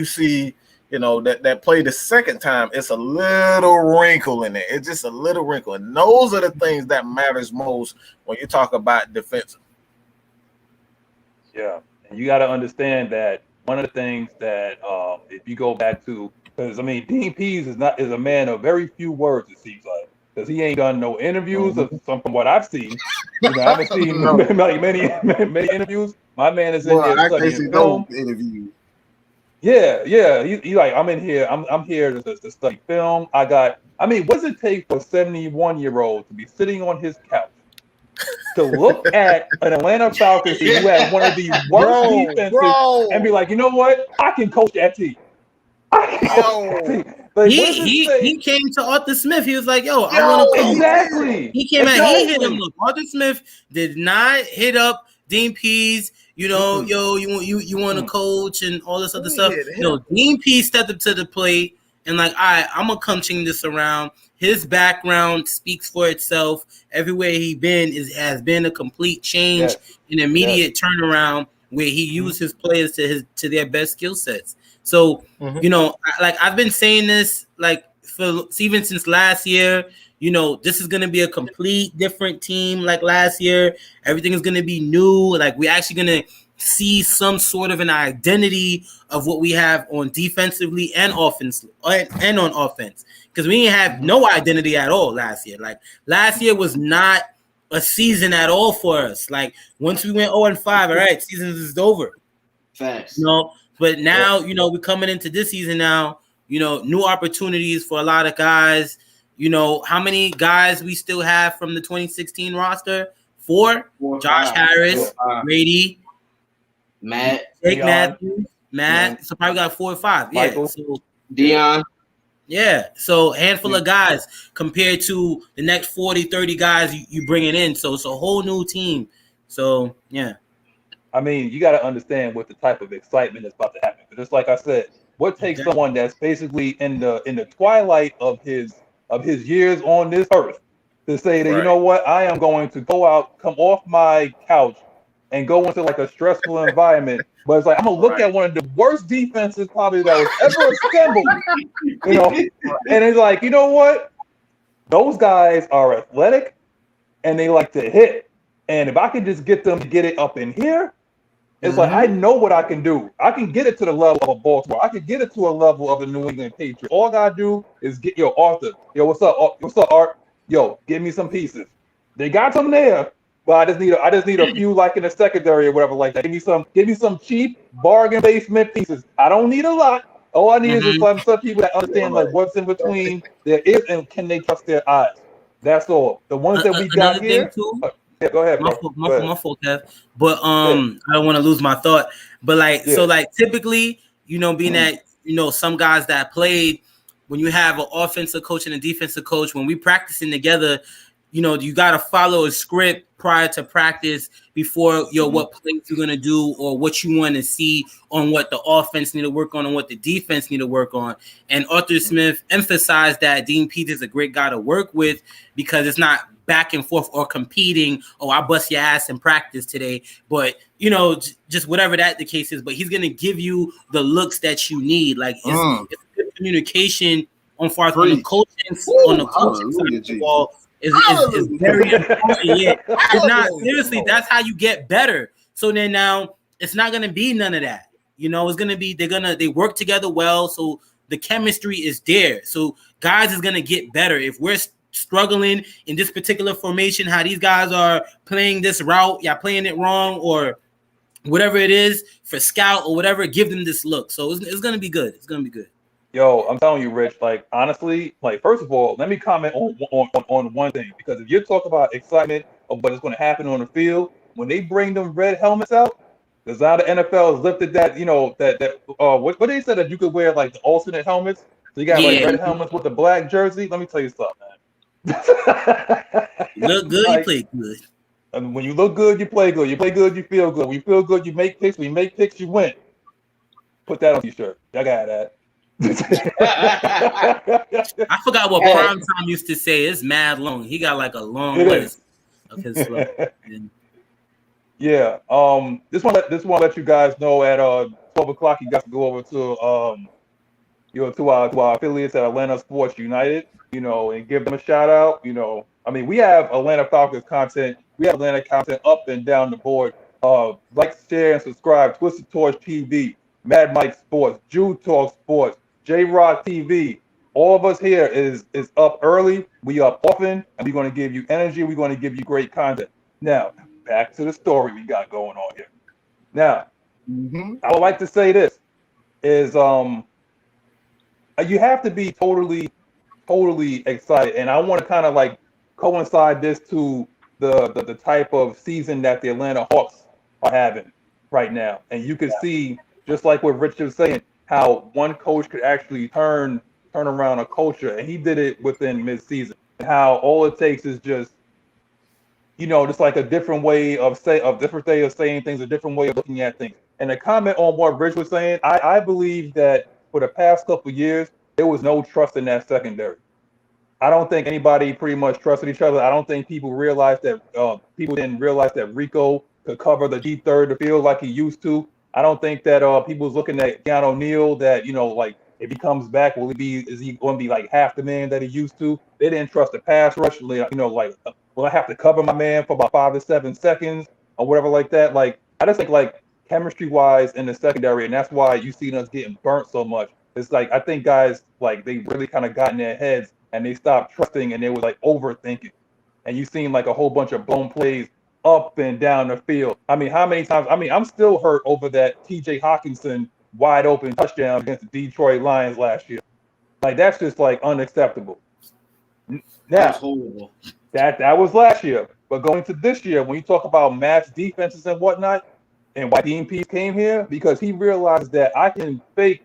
see, that play the second time, it's a little wrinkle in it. It's just a little wrinkle, and those are the things that matters most when you talk about defensive. Yeah, and you got to understand that one of the things that if you go back to, because Dean Pease is a man of very few words, it seems like, because he ain't done no interviews from what I've seen. I haven't seen many interviews. My man is in there studying film. Interview. Yeah. He like, I'm in here. I'm here to study film. what does it take for a 71-year-old to be sitting on his couch to look at an Atlanta Falcons team who has one of the worst defenses and be like, you know what? I can coach that team. Like, he came to Arthur Smith. He was like, "Yo, I want to coach." Exactly. He came out. He hit him up. Arthur Smith did not hit up Dean Pease. You want to coach and all this other stuff. Dean Pease stepped up to the plate and like, all right, I'm gonna come change this around. His background speaks for itself. Everywhere he been has been a complete change, an immediate turnaround where he used his players to their best skill sets. So, I've been saying this like even since last year, you know, this is going to be a complete different team like last year. Everything is going to be new. Like, we're actually going to see some sort of an identity of what we have on defensively and offense and on offense, because we didn't have no identity at all last year. Like, last year was not a season at all for us. Like, once we went 0-5, all right, season is over. Facts. You know, but now, you know, we're coming into this season now, you know, new opportunities for a lot of guys. You know, how many guys we still have from the 2016 roster? 4. Josh Harris, Brady, Matt, Jake Matthews, Matt. So probably got 4 or 5. Michael. Yeah. So Dion. yeah. So handful of guys compared to the next 40, 30 guys you bringing in. So it's a whole new team. So yeah. I mean, you got to understand what the type of excitement that's about to happen. But just like I said, what takes someone that's basically in the twilight of his years on this earth to say that, you know what, I am going to go out, come off my couch, and go into like a stressful environment. But it's like, I'm gonna look at one of the worst defenses probably that was ever assembled, you know. And it's like, you know what? Those guys are athletic and they like to hit. And if I can just get them to get it up in here, it's like, I know what I can do. I can get it to the level of Baltimore. I can get it to a level of the New England Patriots. All I gotta do is get Arthur. Yo, what's up? What's up, Art? Yo, give me some pieces. They got some there, but I just need a few like in the secondary or whatever like that. Give me some cheap bargain basement pieces. I don't need a lot. All I need is just some people that understand like what's in between there is and can they trust their eyes. That's all. The ones that we got here. Yeah, go ahead, bro. My fault, Kev. But I don't want to lose my thought. But like, so like typically, you know, being that, you know, some guys that played, when you have an offensive coach and a defensive coach, when we practicing together, you know, you got to follow a script prior to practice before what plays you're going to do or what you want to see on what the offense need to work on and what the defense need to work on. And Arthur Smith emphasized that Dean Peter's is a great guy to work with because it's not back and forth or competing. Oh, I bust your ass in practice today. But, you know, just whatever that the case is, but he's going to give you the looks that you need. Like it's good communication on far on the coaching side of the ball. Is very important. Yeah. It's not seriously, that's how you get better. So then now it's not gonna be none of that. You know, it's gonna be they work together well, so the chemistry is there. So guys is gonna get better. If we're struggling in this particular formation, how these guys are playing this route, playing it wrong, or whatever it is for scout or whatever, give them this look. So it's gonna be good. It's gonna be good. Yo, I'm telling you, Rich, like, honestly, like, first of all, let me comment on one thing, because if you're talking about excitement of what is going to happen on the field, when they bring them red helmets out, because now the NFL has lifted that, you know, what they said that you could wear, like, the alternate helmets. So you got, like, red helmets with the black jersey. Let me tell you something, man. Look good, like, you play good. I mean, when you look good, you play good. You play good, you feel good. When you feel good, you make picks. When you make picks, you win. Put that on your shirt. I got that. I forgot what Prime Time used to say. It's mad long. He got like a long list of his flow. Yeah. This one let you guys know at 12 o'clock. You guys can go over to to our affiliates at Atlanta Sports United. You know, and give them a shout out. You know, I mean, we have Atlanta Falcons content. We have Atlanta content up and down the board. Like, share, and subscribe. Twisted Torch TV, Mad Mike Sports, Jude Talk Sports, J-Rock TV. All of us here is up early. We up often, and we're going to give you energy. We're going to give you great content. Now, back to the story we got going on here. Now, I would like to say this is you have to be totally excited, and I want to kind of like coincide this to the type of season that the Atlanta Hawks are having right now, and you can see, just like what Rich was saying, how one coach could actually turn around a culture, and he did it within mid-season. How all it takes is just, you know, just like a different way of saying things, a different way of looking at things. And to comment on what Rich was saying, I believe that for the past couple of years, there was no trust in that secondary. I don't think anybody pretty much trusted each other. I don't think people realized that people didn't realize that Rico could cover the deep third of the field like he used to. I don't think that people was looking at Keanu O'Neal, that, you know, like If he comes back, is he going to be like half the man that he used to? They didn't trust the pass rush. You know, like, will I have to cover my man for about 5 to 7 seconds or whatever like that? Like, I just think like chemistry-wise in the secondary, and that's why you seen us getting burnt so much. It's like I think guys like they really kind of got in their heads and they stopped trusting and they was like overthinking. And you seen like a whole bunch of blown plays up and down the field. I mean, how many times? I mean, I'm still hurt over that T.J. Hawkinson wide open touchdown against the Detroit Lions last year. Like that's just like unacceptable. Now, That's horrible. That was last year, but going to this year, when you talk about match defenses and whatnot, and why Dean Pease came here, because he realized that I can fake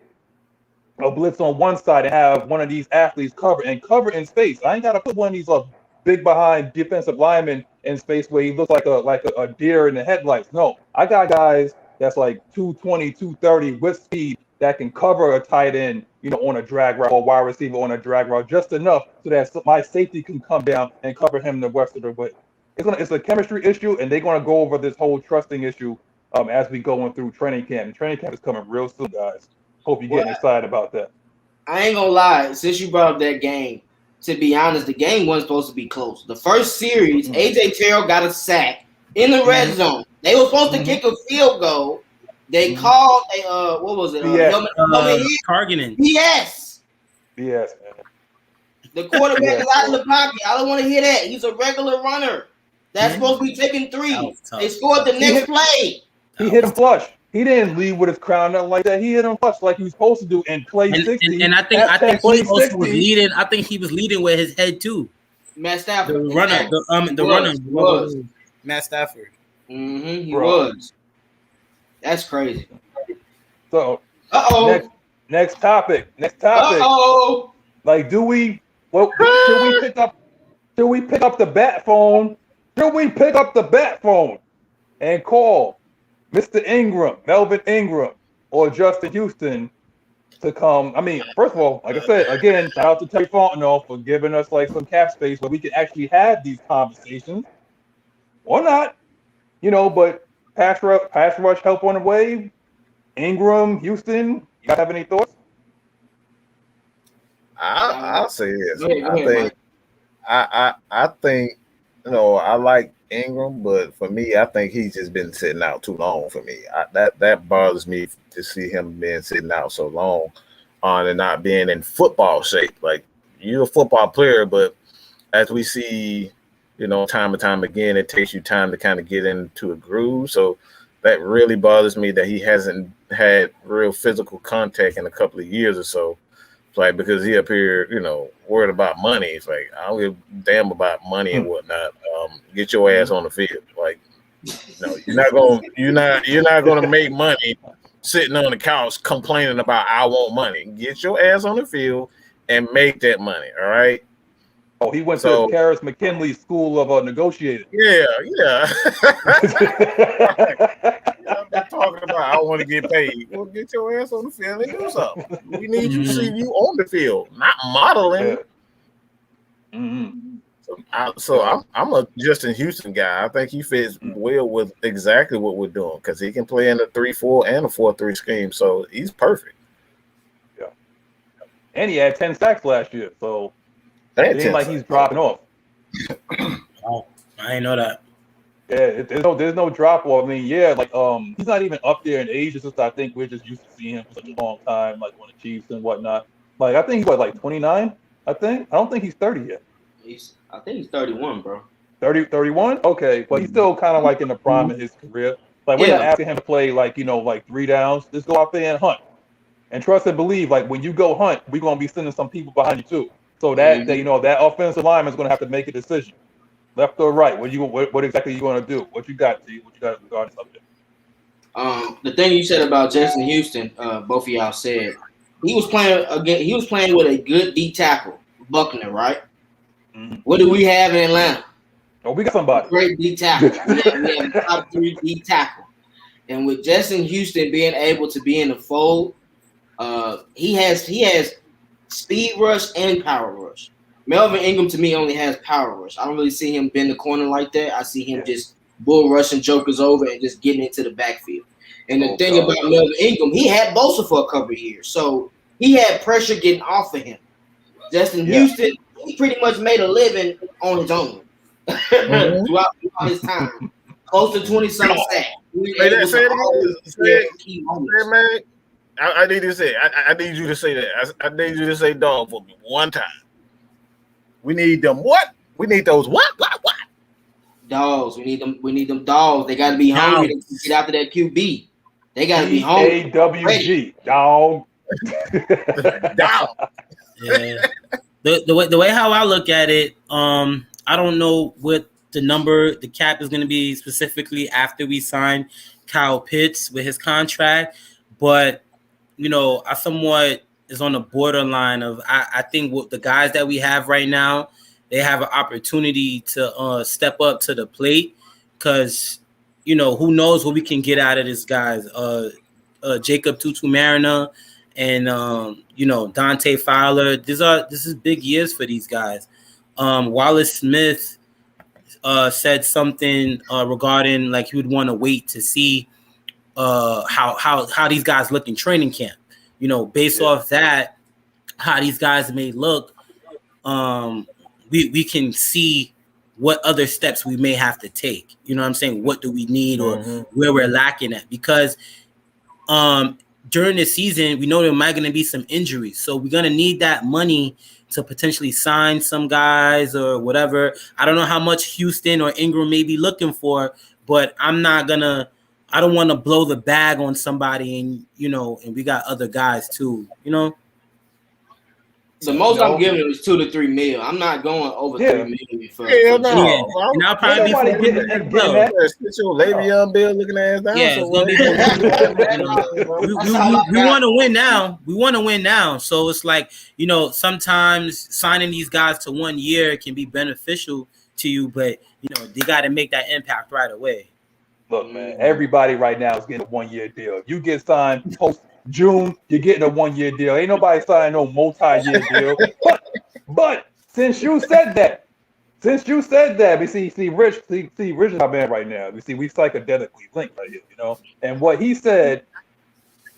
a blitz on one side and have one of these athletes cover in space. I ain't got to put one of these big behind defensive linemen in space where he looks like a deer in the headlights. No, I got guys that's like 220, 230 with speed that can cover a tight end, you know, on a drag route or wide receiver on a drag route just enough so that my safety can come down and cover him the rest of the way. It's a chemistry issue, and they're going to go over this whole trusting issue as we going through training camp. And training camp is coming real soon, guys. Hope you're getting excited about that. I ain't gonna lie. Since you brought up that game, to be honest, the game wasn't supposed to be close. The first series, AJ Terrell got a sack in the red zone. They were supposed to kick a field goal. They called a what was it? Targeting. Yes. Yes, man. The quarterback is out in the pocket. I don't want to hear that. He's a regular runner. That's supposed to be taking 3. They scored the next play. He hit him flush. He didn't lead with his crown, nothing like that. He hit him flush like he was supposed to do and play 60. And I think he also was leading. I think he was leading with his head too. Matt Stafford, the runner, the runner was Matt Stafford. He was. That's crazy. So, next topic. Like, should we pick up the bat phone? Should we pick up the bat phone and call Mr. Ingram, Melvin Ingram, or Justin Houston to come? I mean, first of all, like I said, again, shout out to Terry Fontenot for giving us like some cap space where we can actually have these conversations, or not, you know. But pass rush help on the way. Ingram, Houston, you guys have any thoughts? I'll say this. I think, you know, I like Ingram, but for me, I think he's just been sitting out too long for me. That bothers me to see him being sitting out so long and not being in football shape. Like, you're a football player, but as we see, you know, time and time again, it takes you time to kind of get into a groove. So that really bothers me that he hasn't had real physical contact in a couple of years or so. Like, because he up here, you know, worried about money. It's like, I don't give a damn about money and whatnot. Get your ass on the field. Like, no, you're not gonna make money sitting on the couch complaining about I want money. Get your ass on the field and make that money. All right. Oh, he went to Karis McKinley School of Negotiating. Yeah. I'm talking about I want to get paid. Well, get your ass on the field and do something. We need you to see you on the field, not modeling. Yeah. So I'm a Justin Houston guy. I think he fits well with exactly what we're doing because he can play in the 3-4 and a 4-3 scheme. So he's perfect. Yeah. And he had 10 sacks last year. So it ain't like he's dropping off. Oh, I didn't know that. Yeah, there's no drop off. I mean, yeah, like he's not even up there in age. It's just I think we're just used to seeing him for such a long time, like on the Chiefs and whatnot. Like I think he's like 29. I don't think he's 30 yet. I think he's 31, bro. 31? Okay, but he's still kind of like in the prime of his career. Like we're not asking him to play like, you know, like 3 downs. Just go out there and hunt, and trust and believe. Like when you go hunt, we're gonna be sending some people behind you too. So that you know that offensive lineman is gonna have to make a decision. Left or right? What exactly are you going to do? What you got, T? What you got regarding subject? The thing you said about Justin Houston, both of y'all said he was playing with a good D tackle, Buckner, right? Mm-hmm. What do we have in Atlanta? Oh, we got somebody. Great D tackle. we have a top 3 D tackle, and with Justin Houston being able to be in the fold, he has speed rush and power rush. Melvin Ingram, to me, only has power rush. I don't really see him bend the corner like that. I see him just bull rushing jokers over and just getting into the backfield. And the thing about Melvin Ingram, he had Bosa for a couple of years. So he had pressure getting off of him. Justin Houston, he pretty much made a living on his own throughout his time. Close to 20-something sacks. Man. I need to say. I need you to say that. I need you to say dog for me one time. We need them what? We need those what? Dogs. We need them dogs. They got to be hungry to get after that QB. They got to be hungry. AWG, dog. Dog. Yeah. The way how I look at it, I don't know what the number the cap is going to be specifically after we sign Kyle Pitts with his contract, but I somewhat is on the borderline of I think what the guys that we have right now, they have an opportunity to step up to the plate because who knows what we can get out of this guys. Jacob Tutu-Mariner and Dante Fowler. This is big years for these guys. Wallace Smith said something regarding like he would want to wait to see how these guys look in training camp. Based off that, how these guys may look, we can see what other steps we may have to take. You know what I'm saying? What do we need or where we're lacking at? Because during the season, we know there might going to be some injuries. So we're going to need that money to potentially sign some guys or whatever. I don't know how much Houston or Ingram may be looking for, but I don't want to blow the bag on somebody and we got other guys too, The most I'm giving him is $2 to $3 million. I'm not going over $3 million for no. And I'll probably be Le'Veon Bell looking ass down. Yeah, so we want to win now. We want to win now. So it's like, sometimes signing these guys to 1 year can be beneficial to you, but they got to make that impact right away. Look, man, everybody right now is getting a 1 year deal. If you get signed post June, you're getting a 1 year deal. Ain't nobody signing no multi-year deal. But since you said that, we see Rich is our man right now. We psychedelically linked right here, And what he said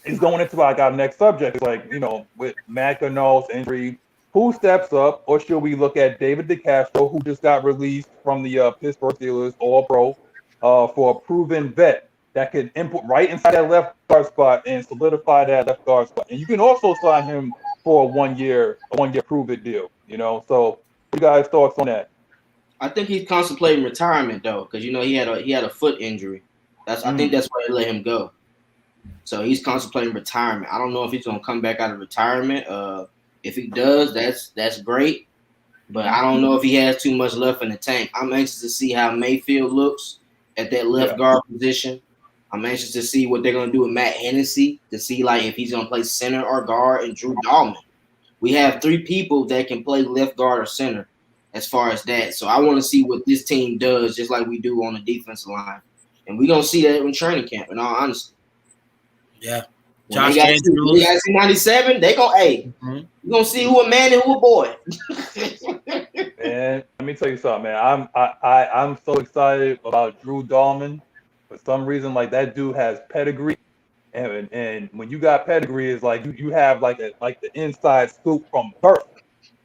is going into like our next subject. It's like, with Matt Gano's injury, who steps up, or should we look at David DeCastro, who just got released from the Pittsburgh Steelers All-Pro for a proven vet that can input right inside that left guard spot and solidify that left guard spot. And you can also sign him for a 1 year prove it deal, So what you guys thoughts on that? I think he's contemplating retirement though, because he had a foot injury. I think that's why they let him go. So he's contemplating retirement. I don't know if he's gonna come back out of retirement. If he does, that's great. But I don't know if he has too much left in the tank. I'm anxious to see how Mayfield looks at that left guard position. I'm anxious to see what they're going to do with Matt Hennessy, to see like if he's going to play center or guard, and Drew Dahlman. We have three people that can play left guard or center as far as that. So I want to see what this team does, just like we do on the defensive line. And we're going to see that in training camp, in all honesty. Yeah. Josh James. We got 97. They going, you're going to see who a man and who a boy. Man, let me tell you something, man. I'm so excited about Drew Dahlman. For some reason, like that dude has pedigree, and when you got pedigree, it's like you have like the inside scoop from birth,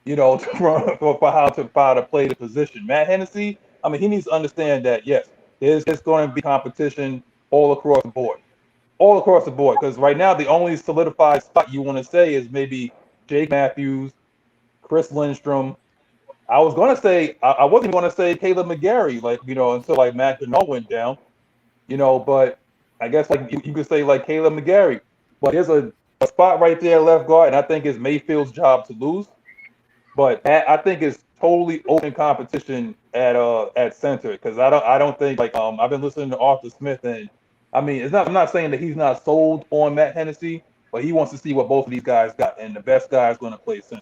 for how to play the position. Matt Hennessy, he needs to understand that yes, there's going to be competition all across the board, because right now the only solidified spot you want to say is maybe Jake Matthews, Chris Lindstrom. I was going to say I wasn't going to say Caleb McGarry, until like Matt Gano went down. But I guess like you could say like Caleb McGarry, but there's a spot right there left guard, and I think it's Mayfield's job to lose. But I think it's totally open competition at center, because I don't think like I've been listening to Arthur Smith, and I'm not saying that he's not sold on Matt Hennessy, but he wants to see what both of these guys got, and the best guy is going to play center.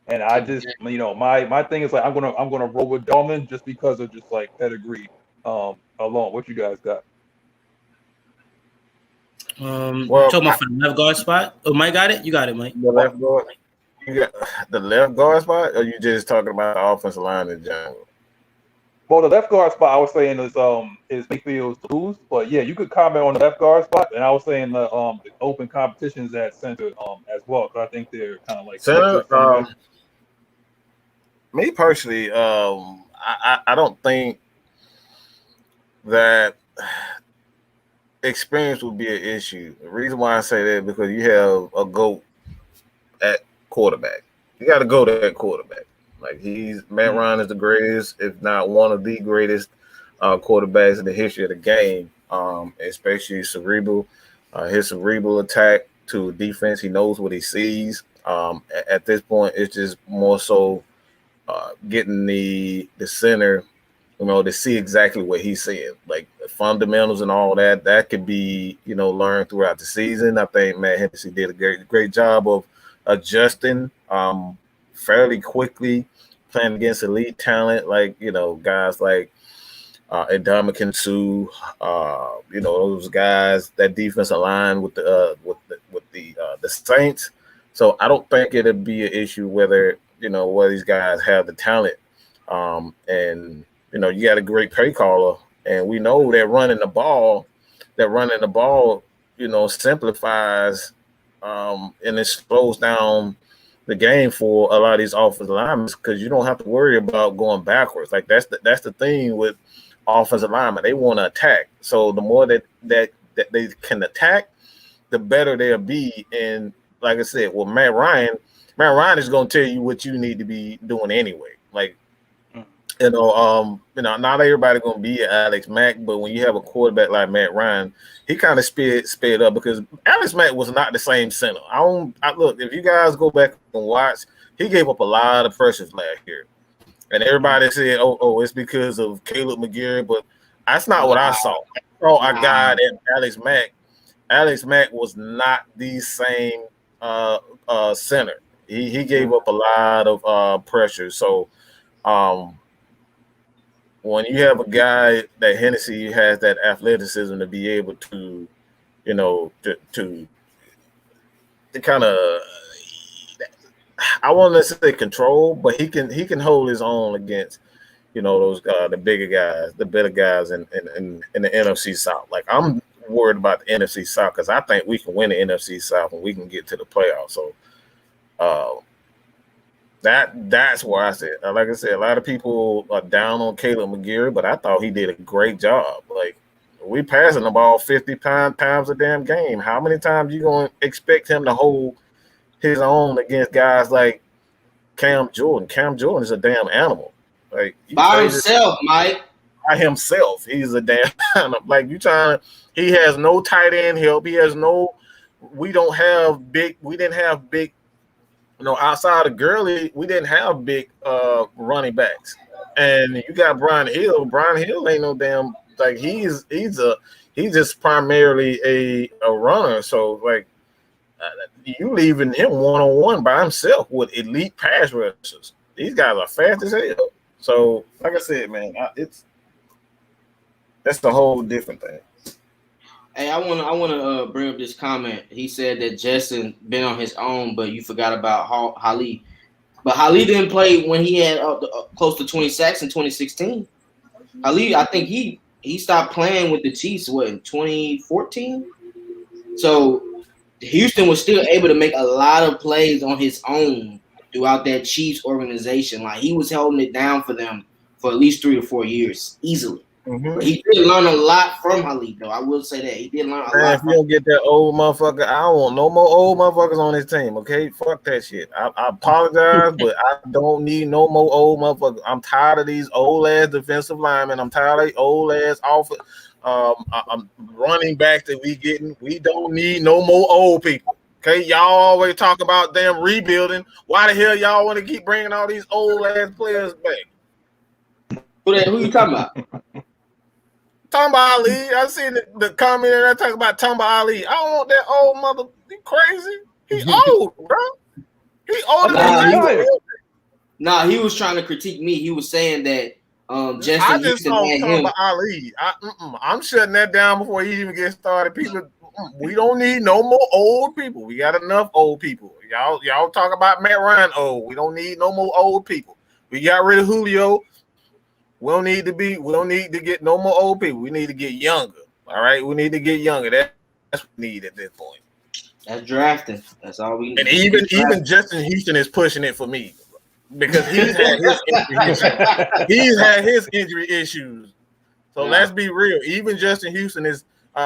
And I just my thing is like I'm gonna roll with Dahlman just because of just like pedigree alone. What you guys got? Talking about for the left guard spot. Oh, Mike got it. You got it, Mike. The left guard. You got the left guard spot, or you just talking about the offensive line in general? Well, the left guard spot I was saying is Mayfield's lose, but yeah, you could comment on the left guard spot, and I was saying the open competitions at center as well, because I think they're kind of like Center, similar. me personally, I don't think that experience would be an issue. The reason why I say that is because you have a GOAT at quarterback. You got to go to that quarterback. Like Matt Ryan is the greatest, if not one of the greatest quarterbacks in the history of the game, especially cerebral. His cerebral attack to defense, he knows what he sees. At this point, it's just more so getting the center, to see exactly what he's seeing, like the fundamentals and all that. That could be, learned throughout the season. I think Matt Hennessy did a great job of adjusting fairly quickly, playing against elite talent, like guys like Ndamukong Suh, those guys. That defensive line with the Saints. So I don't think it'd be an issue whether these guys have the talent, and you got a great play caller, and we know that running the ball, simplifies and it slows down the game for a lot of these offensive linemen, because you don't have to worry about going backwards. Like that's the thing with offensive linemen. They want to attack. So the more that they can attack, the better they'll be. And like I said, well, Matt Ryan is going to tell you what you need to be doing anyway. Like, not everybody going to be Alex Mack, but when you have a quarterback like Matt Ryan, he kind of sped up, because Alex Mack was not the same center. Look, if you guys go back and watch, he gave up a lot of pressures last year, and everybody said, "Oh, it's because of Caleb McGarry," but that's not what I saw. I saw a guy that Alex Mack. Alex Mack was not the same center. He gave up a lot of pressure. So, when you have a guy that Hennessy has that athleticism to be able to, to kind of, I want to say control, but he can hold his own against, those the bigger guys, the better guys in the NFC South. Like, I'm worried about the NFC South because I think we can win the NFC South and we can get to the playoffs. So, that's where I said. Like I said, a lot of people are down on Caleb McGarry, but I thought he did a great job. Like, we passing the ball 50 times a damn game. How many times you gonna expect him to hold his own against guys like Cam Jordan? Cam Jordan is a damn animal. Like, by himself, Mike. By himself, he's a damn animal. Like, he has no tight end help. He has no. We didn't have big. Outside of Gurley, we didn't have big running backs, and you got Brian Hill. Brian Hill ain't no damn, like, he's just primarily a runner. So, like, you leaving him one-on-one by himself with elite pass rushers. These guys are fast as hell. So, like I said, man, that's the whole different thing. Hey, I want to bring up this comment. He said that Justin been on his own, but you forgot about Hali. But Hali didn't play when he had close to 20 sacks in 2016. Hali, I think he stopped playing with the Chiefs in 2014. So Houston was still able to make a lot of plays on his own throughout that Chiefs organization. Like, he was holding it down for them for at least 3 or 4 years easily. Mm-hmm. He did learn a lot from Ali, though. I will say that he did learn a lot. If you don't get that old motherfucker, I don't want no more old motherfuckers on this team. Okay, fuck that shit. I apologize, but I don't need no more old motherfuckers. I'm tired of these old ass defensive linemen. I'm tired of these old ass I'm running back that we getting. We don't need no more old people. Okay, y'all always talk about damn rebuilding. Why the hell y'all want to keep bringing all these old ass players back? Who you talking about? Talking about Ali. I seen the comment and I talk about talking about Ali. I don't want that old mother. He crazy. He old, bro. He older than me. Nah, he was trying to critique me. He was saying that Justin I just don't talk about Ali. I'm shutting that down before he even gets started. People, we don't need no more old people. We got enough old people. Y'all talk about Matt Ryan old. We don't need no more old people. We got rid of Julio. We don't need to get no more old people. We need to get younger. All right, we need to get younger. That's what we need at this point. That's drafting. That's all we need. And even Justin Houston is pushing it for me because he's had his injury issues. So let's be real. Even Justin Houston is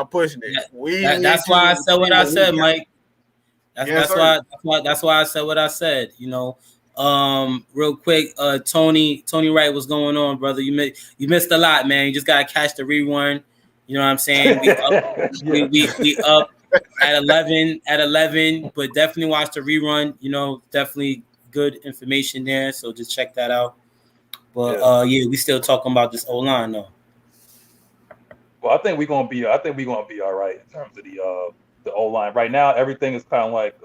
pushing it. That's why I said what I said, Mike. That's why I said what I said. You know, real quick, Tony Wright, what's going on, brother? You missed a lot, man. You just gotta catch the rerun. You know what I'm saying? We up at 11, but definitely watch the rerun. You know, definitely good information there. So just check that out. But we still talking about this O-line though. Well, I think we're gonna be all right in terms of the O-line. Right now, everything is kind of like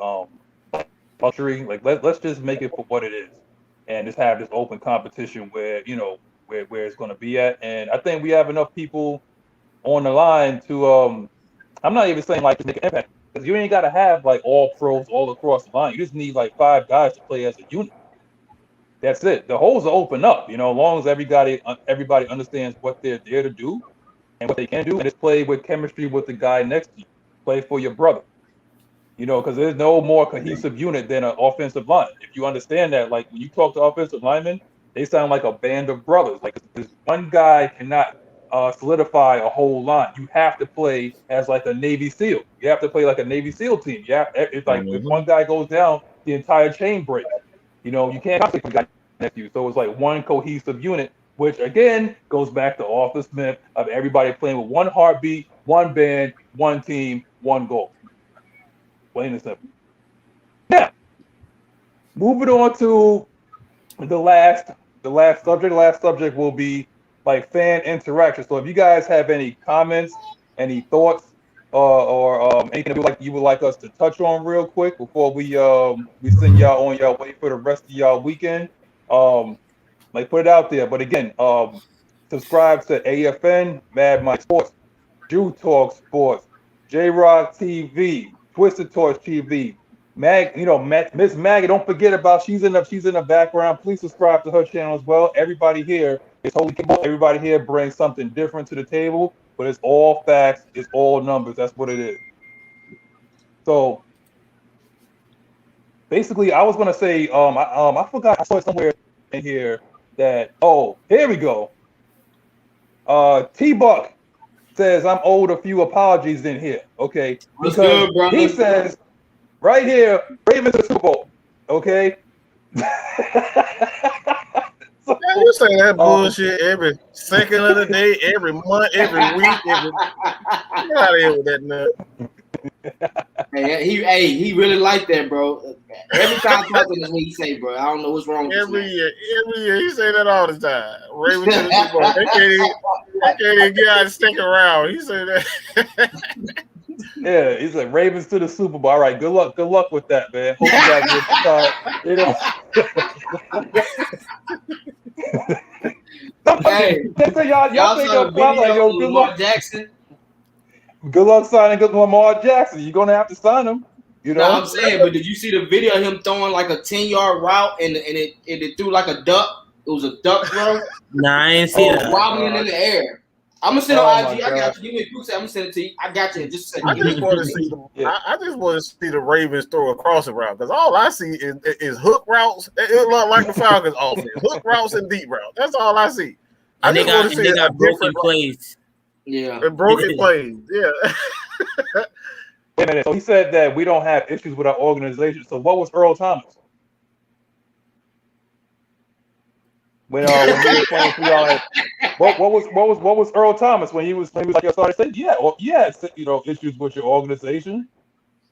luxury. Like let's just make it for what it is, and just have this open competition where where it's gonna be at. And I think we have enough people on the line to I'm not even saying like to make an impact, because you ain't gotta have like all pros all across the line. You just need like 5 guys to play as a unit. That's it. The holes are open up, as long as everybody understands what they're there to do and what they can do, and just play with chemistry with the guy next to you. Play for your brother. Because there's no more cohesive unit than an offensive line. If you understand that, like when you talk to offensive linemen, they sound like a band of brothers. Like this one guy cannot solidify a whole line. You have to play as like a Navy SEAL. You have to play like a Navy SEAL team. Yeah, it's like if one guy goes down, the entire chain breaks. You can't conflict with the guy next to you. So it's like one cohesive unit, which again goes back to Arthur Smith of everybody playing with one heartbeat, one band, one team, one goal. Plain and simple. Now, moving on to the last subject. The last subject will be like fan interaction. So if you guys have any comments, any thoughts, or anything you would like us to touch on real quick before we send y'all on y'all way for the rest of y'all weekend, put it out there. But again, subscribe to AFN, Mad Mike Sports, Jew Talk Sports, J Rock TV, Twisted Torch TV, Miss Maggie. Don't forget about she's in the background. Please subscribe to her channel as well. Everybody here is totally capable. Everybody here brings something different to the table, but it's all facts. It's all numbers. That's what it is. So basically, I was gonna say, I forgot. I saw it somewhere in here that here we go. T-Buck says I'm owed a few apologies in here. Okay, because he says right here, Ravens to the Super Bowl. Okay. So, you say that bullshit every second of the day, every month, every week. Get out of here with that nut. He really like that, bro. Every time I talk to him, that's what he say, bro. I don't know what's wrong with every year, he say that all the time. Ravens to the Super Bowl. They can't even get out and stick around. He say that. Yeah, he's like Ravens to the Super Bowl. All right, good luck with that, man. Hope you guys y'all think good luck, Jackson. Good luck signing Lamar Jackson. You're gonna have to sign him. No, I'm saying, but did you see the video of him throwing like a 10-yard route and it threw like a duck? It was a duck throw. Nah, I ain't see that. Wobbling in the air. I'm gonna send on IG. I got you. Give me a quick second. I'm gonna send it to you. I got you. Just a second. I just want to see the Ravens throw a crossing route, because all I see is hook routes. It look like the Falcons offense. Hook routes and deep routes. That's all I see. And they got broken plays. Yeah. And broken plays. Yeah. Wait a minute. So he said that we don't have issues with our organization. So what was Earl Thomas? When he was playing for y'all, what was Earl Thomas when he was like your starter? Said issues with your organization.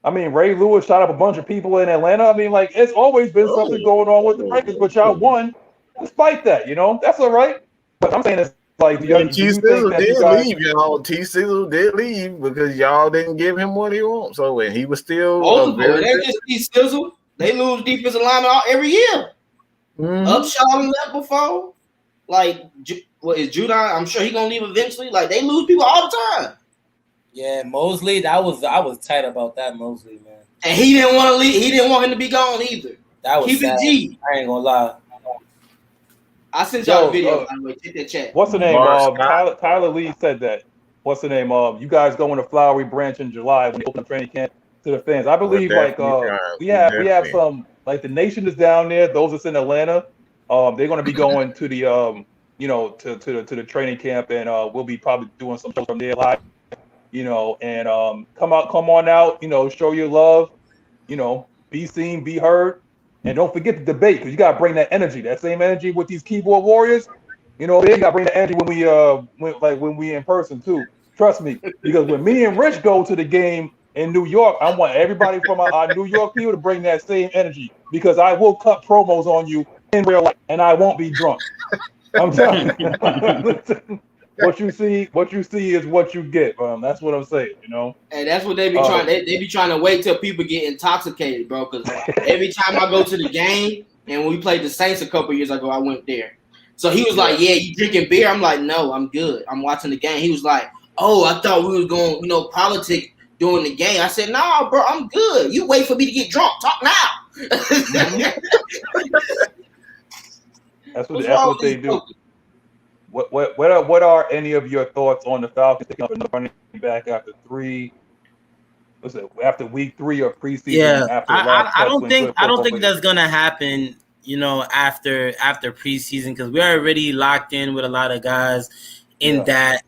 I mean, Ray Lewis shot up a bunch of people in Atlanta. I mean, like it's always been something going on with the Ravens, but y'all won despite that. That's all right. But I'm saying it's like T-Sizzle did leave, y'all. T-Sizzle did leave because y'all didn't give him what he wants. So when he was still they're just T-Sizzle. They lose defensive linemen every year. Mm-hmm. Upshaw left before. Like, what is Judon? I'm sure he's gonna leave eventually. Like, they lose people all the time. Yeah, Mosley. I was tight about that Mosley, man. And he didn't want to leave. He didn't want him to be gone either. That was Keep sad. it G. I ain't gonna lie. I sent y'all a video, by the way. Check that chat. What's the name? Mark Tyler Lee said that. What's the name? You guys going to Flowery Branch in July when they open training camp to the fans. I believe we have some, like, the Nation is down there. Those that's in Atlanta, they're going to be going to the to the training camp, and we'll be probably doing some shows from there live. And come on out. Show your love. Be seen, be heard. And don't forget the debate, because you got to bring that energy, that same energy with these keyboard warriors. You got to bring the energy when we in person too. Trust me, because when me and Rich go to the game in New York, I want everybody from our New York people to bring that same energy, because I will cut promos on you in real life, and I won't be drunk. I'm telling you. Listen, what you see is what you get, bro. That's what I'm saying, And that's what they be trying. They be trying to wait till people get intoxicated, bro. Because every time I go to the game, and when we played the Saints a couple years ago, I went there. So he was like, "Yeah, you drinking beer?" I'm like, "No, I'm good. I'm watching the game." He was like, "Oh, I thought we was going, politic during the game." I said, "Nah, bro, I'm good. You wait for me to get drunk. Talk now." That's what they do. What are any of your thoughts on the Falcons picking up another running back after after week 3 of preseason? Yeah, I don't think that's gonna happen. After preseason, because we're already locked in with a lot of guys in that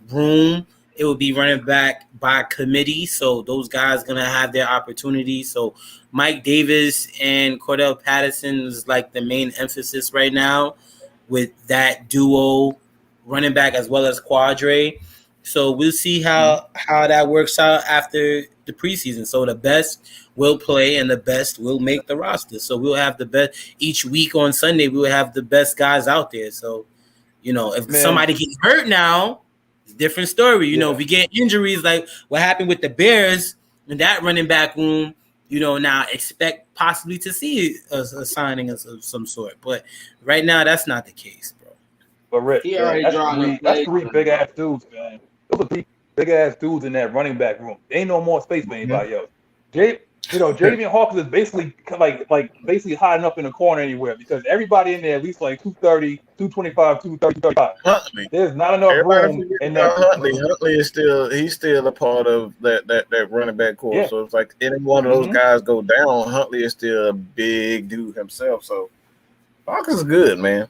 room. It will be running back by committee, so those guys gonna have their opportunity. So Mike Davis and Cordell Patterson is like the main emphasis right now, with that duo running back as well as Quadre. So we'll see how that works out after the preseason. So the best will play and the best will make the roster. So we'll have the best each week on Sunday. We will have the best guys out there. So, if somebody gets hurt now, it's a different story. If we get injuries like what happened with the Bears in that running back room, now expect possibly to see a signing of some sort. But right now, that's not the case, bro. But Rick, that's three big ass dudes, man. Those are 3 big ass dudes in that running back room. There ain't no more space for anybody else. Javian Hawkins is basically basically hiding up in the corner anywhere, because everybody in there at least like 230, 225, 230, 235. Huntley. There's not enough room in that. Huntley is still a part of that running back core. Yeah. So it's like any one of those guys go down, Huntley is still a big dude himself. So Falcons is good, man.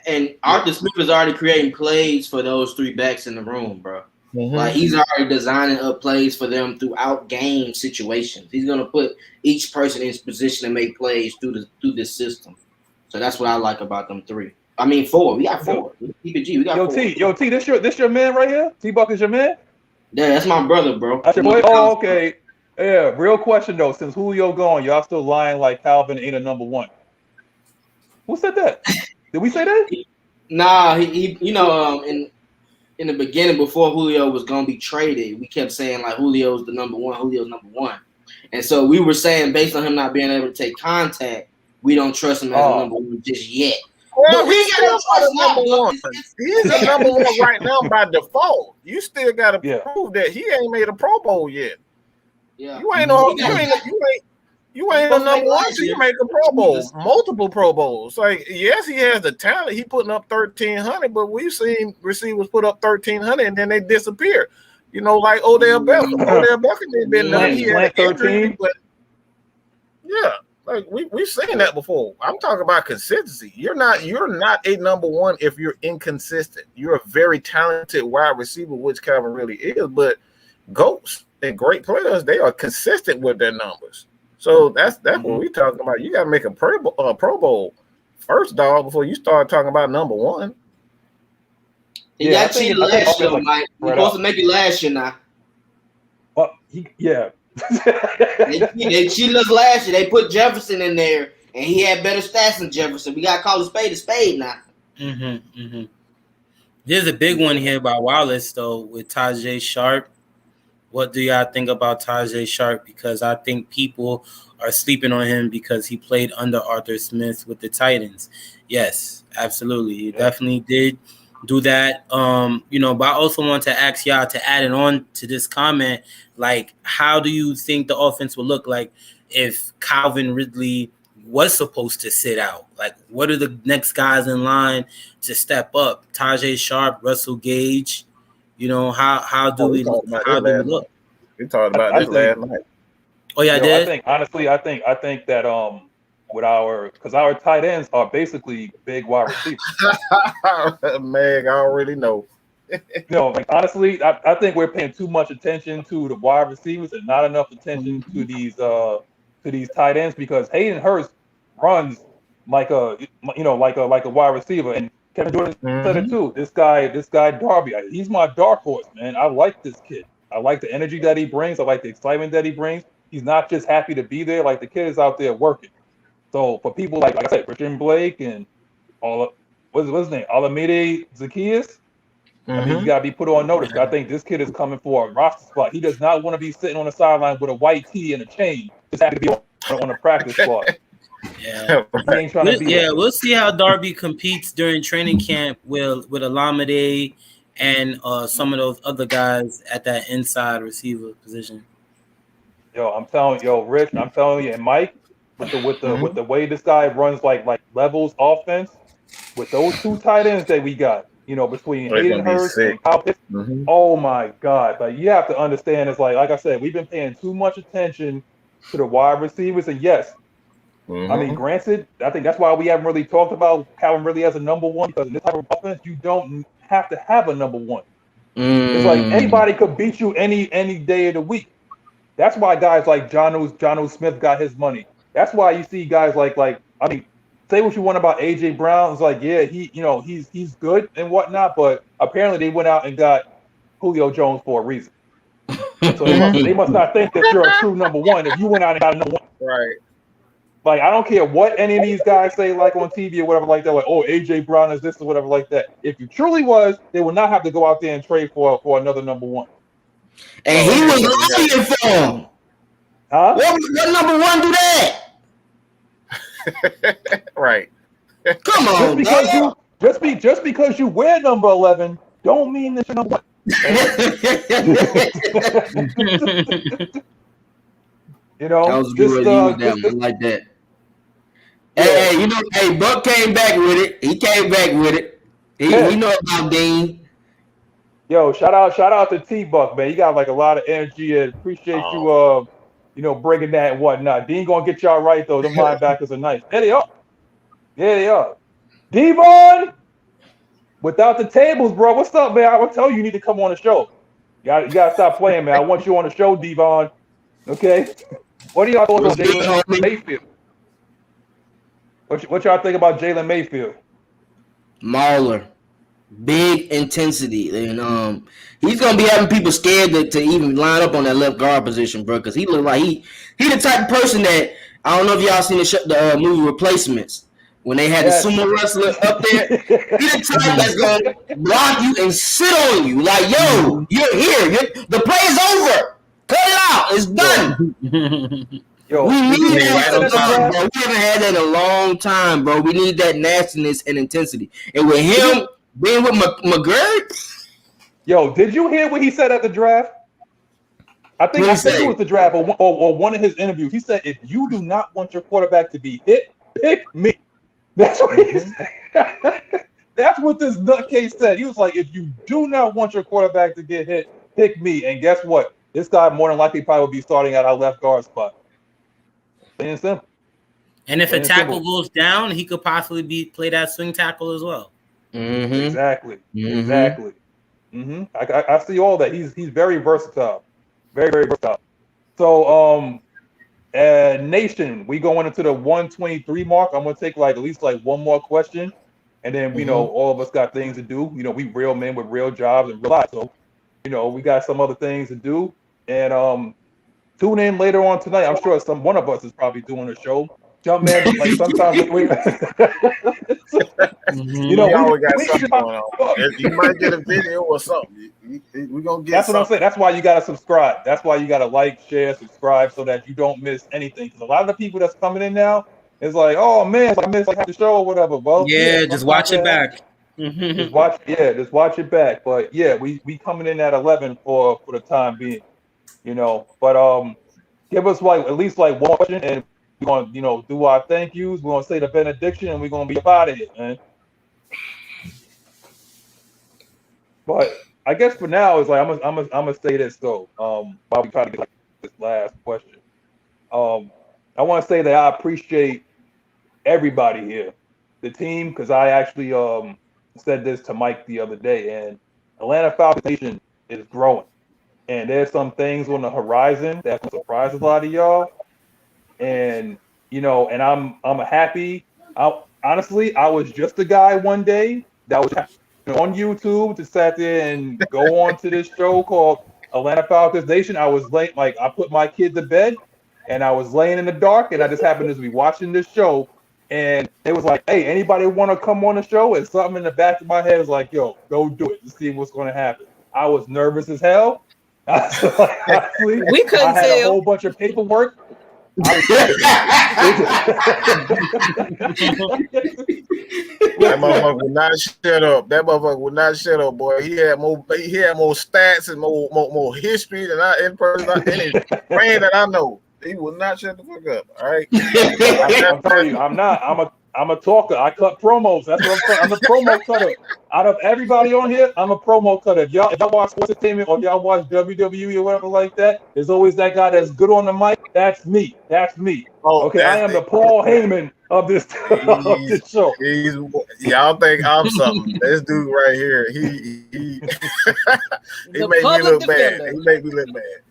And Arthur Smith is already creating plays for those 3 backs in the room, bro. Like, he's already designing up plays for them throughout game situations. He's gonna put each person in his position to make plays through this system. So that's what I like about them 3. I mean 4. We got 4. Keep it G. We got 4. T. This your man right here. T-Buck is your man. Yeah, that's my brother, bro. That's your boy. Oh, okay. Yeah. Real question though. Since Julio gone, y'all still lying like Calvin ain't a number 1. Who said that? Did we say that? Nah, he in the beginning, before Julio was gonna be traded, we kept saying like Julio's the number 1. And so we were saying, based on him not being able to take contact, we don't trust him as a number 1 just yet. Well, he's still number 1. He's a number 1 right now by default. You still gotta prove that he ain't made a Pro Bowl yet. Yeah, you ain't a number 1 till you make a Pro Bowl, multiple Pro Bowls. Like, yes, he has the talent. He putting up 1,300, but we've seen receivers put up 1,300 and then they disappear. Like Odell Beckham. Odell Beckham ain't been nothing. He had 13, but yeah, like we've seen that before. I'm talking about consistency. You're not a number 1 if you're inconsistent. You're a very talented wide receiver, which Calvin really is, but GOATs and great players, they are consistent with their numbers. So that's what we're talking about. You got to make a Pro Bowl first, dog, before you start talking about number 1. He got cheated last year, Mike. You're supposed to make it last year now. They cheated us last year. They put Jefferson in there, and he had better stats than Jefferson. We got to call a spade now. There's a big one here by Wallace, though, with Tajay Sharp. What do y'all think about Tajay Sharp? Because I think people are sleeping on him because he played under Arthur Smith with the Titans. Yes, absolutely. He definitely did do that. But I also want to ask y'all to add it on to this comment. Like, how do you think the offense will look like if Calvin Ridley was supposed to sit out? Like, what are the next guys in line to step up? Tajay Sharp, Russell Gage. You know, how do we look? We talked about this last night. Oh yeah, I did. I think honestly, I think that with our tight ends are basically big wide receivers. Meg, I already know. Honestly, I think we're paying too much attention to the wide receivers and not enough attention to these tight ends, because Hayden Hurst runs like a wide receiver, and Kevin Jordan said it too. This guy Darby, he's my dark horse, man. I like this kid. I like the energy that he brings. I like the excitement that he brings. He's not just happy to be there. Like, the kid is out there working. So for people like I said, Christian Blake and what's his name, Alameda Zacchaeus, I mean, you gotta be put on notice. I think this kid is coming for a roster spot. He does not want to be sitting on the sideline with a white tee and a chain. Just happy to be on a practice squad. Yeah, we'll see how Darby competes during training camp with Alameda and some of those other guys at that inside receiver position. I'm telling you, Rich, I'm telling you, and Mike, with the way this guy runs like levels offense, with those two tight ends that we got, between Hayden Hurst and Kyle Pitts, oh my God! Like, you have to understand, it's like I said, we've been paying too much attention to the wide receivers, and yes, I mean, granted, I think that's why we haven't really talked about Calvin really as a number one, because in this type of offense, you don't have to have a number one. It's like anybody could beat you any day of the week. That's why guys like Jonnu Smith got his money. That's why you see guys like I mean, say what you want about AJ Brown. It's like, yeah, he's good and whatnot, but apparently they went out and got Julio Jones for a reason. So they must not think that you're a true number one if you went out and got a number one. Right. Like, I don't care what any of these guys say, like on TV or whatever like that, like, oh, AJ Brown is this or whatever like that. If you truly was, they would not have to go out there and trade for another number one. And he was looking for him. Huh? What number one do that? Right. Come on, just because you wear number 11 don't mean that you're number one. That was a good one like that. Yeah. Hey, Buck came back with it. He came back with it. He know about Dean. Yo, shout out to T-Buck, man. You got like a lot of energy, and appreciate you breaking that and whatnot. Dean gonna get y'all right though. The linebackers are nice. There they are. Devon, without the tables, bro. What's up, man? I will tell you need to come on the show. You gotta stop playing, man. I want you on the show, Devon. Okay. What do y'all think about Jalen Mayfield? What y'all think about Jalen Mayfield? Mauler, big intensity, and he's gonna be having people scared to even line up on that left guard position, bro. Because he look like he the type of person that, I don't know if y'all seen the movie Replacements when they had the sumo wrestler up there. He the type that's gonna block you and sit on you like, yo, you're here. The play's over. Cut it out. It's done. Yo, we need that, bro. We haven't had that in a long time, bro. We need that nastiness and intensity. And with him being with McGurk. Yo, did you hear what he said at the draft? I think it was the draft or one of his interviews. He said, if you do not want your quarterback to be hit, pick me. That's what he said. That's what this nutcase said. He was like, if you do not want your quarterback to get hit, pick me. And guess what? This guy more than likely probably will be starting at our left guard spot. Plain and simple. And if a tackle goes down, he could possibly play that swing tackle as well. Exactly. I see all that. He's very versatile. Very, very versatile. So Nation, we going into the 123 mark. I'm gonna take at least one more question. And then we know all of us got things to do. We real men with real jobs and real lives. So, we got some other things to do. And tune in later on tonight. I'm sure one of us is probably doing a show. Jump man, sometimes we always got something going on. You might get a video or something. We're gonna get. That's what I'm saying. That's why you gotta subscribe. That's why you gotta like, share, subscribe, so that you don't miss anything. Because a lot of the people that's coming in now is like, oh man, I missed the show or whatever. Well, just watch it back. Just watch it back. But yeah, we coming in at 11 for the time being. But give us at least one question, and We're going to, do our thank yous. We're going to say the benediction, and we're going to be up out of here, man. But I guess for now, it's like I'm gonna say this though. While we try to get this last question, I want to say that I appreciate everybody here, the team, because I actually said this to Mike the other day, and Atlanta Falcons Nation is growing, and there's some things on the horizon that will surprise a lot of y'all, and and I'm happy. Honestly, I was just a guy one day that was on YouTube to sat there and go on to this show called Atlanta Falcons Nation. I was late, like I put my kid to bed and I was laying in the dark and I just happened to be watching this show and it was like, hey, anybody want to come on the show? And something in the back of my head was like, yo, go do it to see what's going to happen. I was nervous as hell. Honestly, we couldn't I had tell. a whole bunch of paperwork. That motherfucker would not shut up. That motherfucker would not shut up, boy. He had more stats and more history than any brand that I know. He would not shut the fuck up. All right. I'm telling you, I'm not. I'm a talker. I cut promos. That's what I'm saying. I'm a promo cutter. Out of everybody on here, I'm a promo cutter. If y'all watch sports entertainment or y'all watch WWE or whatever like that, there's always that guy that's good on the mic. That's me. Oh, okay, I am the Paul Heyman of this show. Y'all think I'm something? This dude right here, he made me look bad. He made me look bad.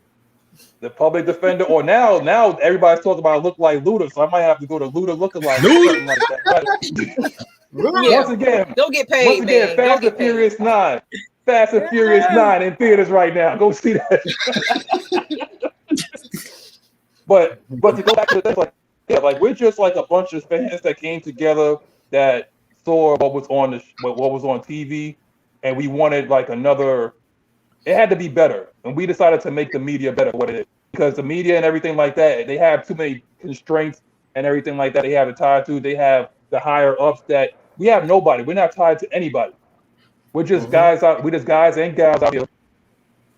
The public defender, or now everybody's talking about look like Luda, so I might have to go to Luda looking like something like that. Yeah. Once again, don't get paid. Fast and Furious 9. Fast and Furious 9 in theaters right now. Go see that. But to go back to the thing, like we're just like a bunch of fans that came together that saw what was on TV, and we wanted like another. It had to be better, and we decided to make the media better what it is, because the media and everything like that, they have too many constraints and everything like that. They have to tie to. They have the higher ups that we have nobody. We're not tied to anybody. We're just guys out. We're just guys and gals out here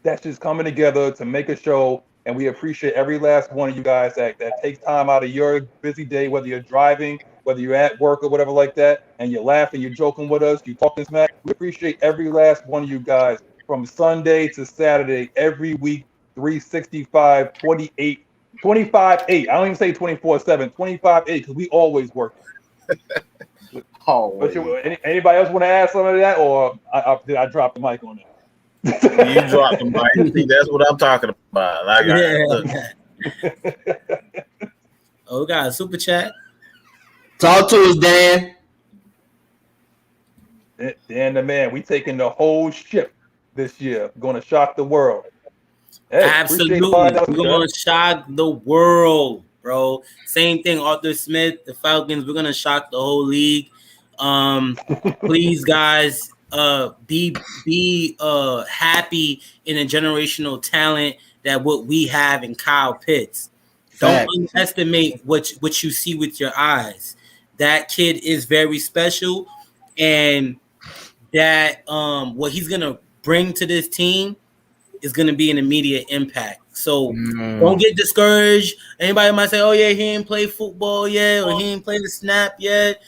that's just coming together to make a show, and we appreciate every last one of you guys that takes time out of your busy day, whether you're driving, whether you're at work or whatever like that, and you're laughing, you're joking with us, you talking smack. We appreciate every last one of you guys. From Sunday to Saturday, every week, 365, 28, 25/8. I don't even say 24/7, 25/8, because we always work. Anybody else want to add something to that, or did I drop the mic on it? You dropped the mic. See, that's what I'm talking about. Oh, we got a super chat. Talk to us, Dan. Dan the man, we taking the whole ship this year. Going to shock the world. Hey, absolutely. We're going to shock the world, bro. Same thing, Arthur Smith, the Falcons. We're going to shock the whole league. Please, guys, be happy in a generational talent that what we have in Kyle Pitts. Don't underestimate what you see with your eyes. That kid is very special, and that what he's going to bring to this team is going to be an immediate impact. So don't get discouraged. Anybody might say, oh, yeah, he didn't play football yet, or he didn't play the snap yet.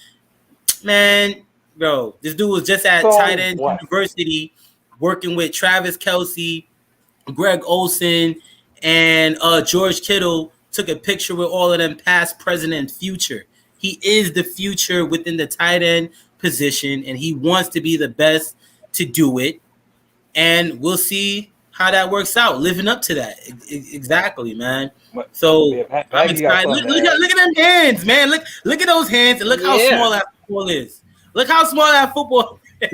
Man, bro, this dude was just at tight end university working with Travis Kelce, Greg Olsen, and George Kittle. Took a picture with all of them, past, present, and future. He is the future within the tight end position, and he wants to be the best to do it. And we'll see how that works out, living up to that. Exactly, man. So I'm excited. Look at them hands, man. Look at those hands, and look how small that football is. Look how small that football is.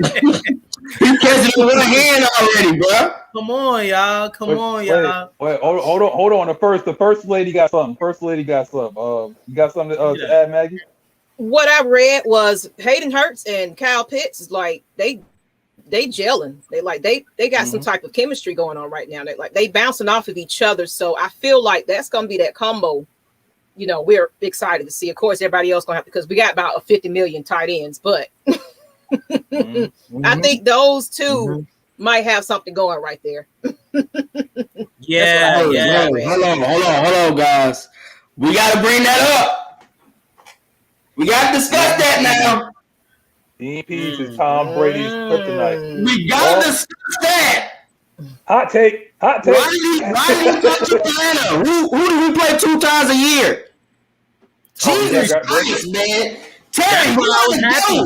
You catching it with a hand already, bro. Come on, y'all. Wait, hold on. The first lady got something. You got something to add, Maggie? What I read was Hayden Hurst and Kyle Pitts is like they gelling. They got some type of chemistry going on right now. They bouncing off of each other. So I feel like that's gonna be that combo. You know, we're excited to see. Of course, everybody else gonna have, because we got about 50 million tight ends, but I think those two might have something going right there. Hold on, guys. We got to bring that up. We got to discuss that now. Dean Pease is Tom Brady's kryptonite. We got to discuss that. Hot take. Why did he go to Atlanta? Who do we play 2 times a year? Jesus Christ, man. Terry, I was happy.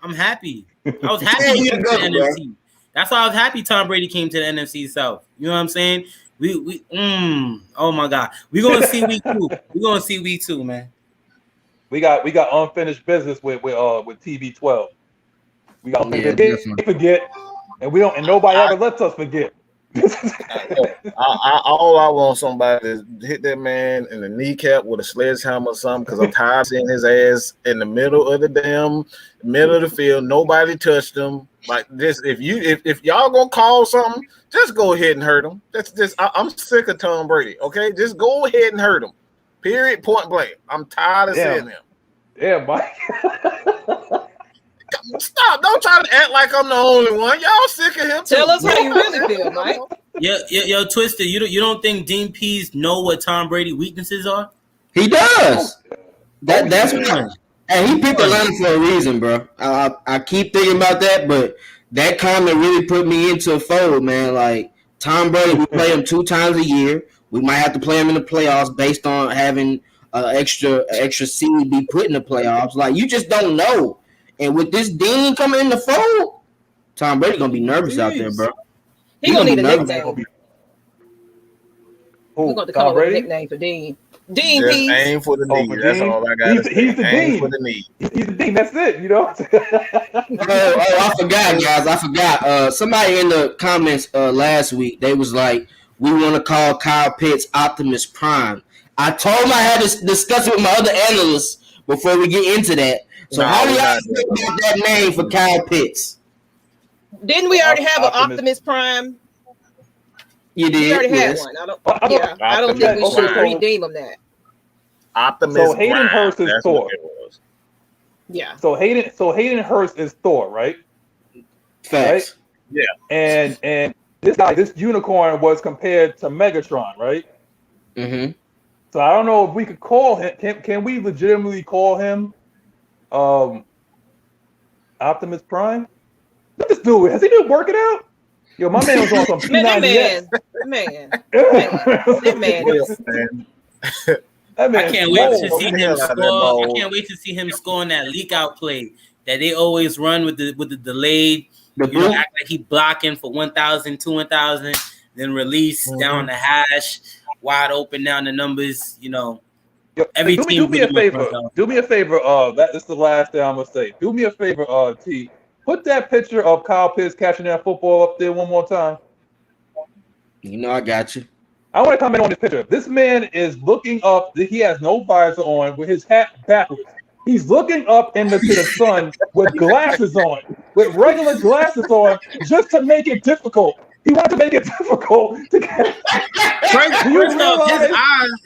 I'm happy. I was happy he came to the NFC. That's why I was happy Tom Brady came to the NFC South. You know what I'm saying? Oh my God. We're gonna see week 2. We're gonna see week 2, man. We got unfinished business with TB12. We got forget, and we don't, and nobody ever lets us forget. All I want somebody to hit that man in the kneecap with a sledgehammer or something, because I'm tired of seeing his ass in the middle of the field. Nobody touched him. Like this, if y'all gonna call something, just go ahead and hurt him. I'm sick of Tom Brady. Okay, just go ahead and hurt him. Period. Point blank. I'm tired of seeing him. Yeah, Mike. Stop! Don't try to act like I'm the only one. Y'all sick of him. Tell us how you really feel, Mike. Yo, Twister, you don't think Dean Pease know what Tom Brady weaknesses are? He does. That's one. And he picked Atlanta for a reason, bro. I keep thinking about that, but that comment really put me into a fold, man. Like Tom Brady, we play him 2 times a year. We might have to play him in the playoffs based on having extra seed be put in the playoffs. Like you just don't know. And with this Dean coming in the fold, Tom Brady gonna be nervous out there, bro. He gonna need a nickname. We're gonna come up with a nickname for Dean. Dean Pease. Aim for the knee. That's all I got. He's the Dean. For the knee. He's the Dean. That's it. You know. I forgot, guys. I forgot. Somebody in the comments last week, they was like, "We want to call Kyle Pitts Optimus Prime." I told him I had to discuss it with my other analysts before we get into that. So how do y'all think about that name for Kyle Pitts? Didn't we already have an Optimus Prime? You did. We already had one. I don't think we should redeem him that. Optimus. So Hayden Hurst is Thor. Yeah. So Hayden Hurst is Thor, right? Facts. Right? Yeah. And this unicorn was compared to Megatron, right? Mm-hmm. So I don't know if we could call him. Can we legitimately call him Optimus Prime? Let this dude. Has he been working out? Yo, my man was on some P90X. That man. I can't wait to see him score. I can't wait to see him score on that leak out play that they always run with the delayed. Act like he blocking for 1,000, 2,000, then release down the hash, wide open down the numbers. You know, every team. Do me a favor. Do me a favor. That's the last thing I'm gonna say. Do me a favor, T. Put that picture of Kyle Pitts catching that football up there one more time. You know I got you. I want to comment on this picture. This man is looking up. He has no visor on with his hat backwards. He's looking up into the sun with glasses on, with regular glasses on, just to make it difficult. He wants to make it difficult to get. First off,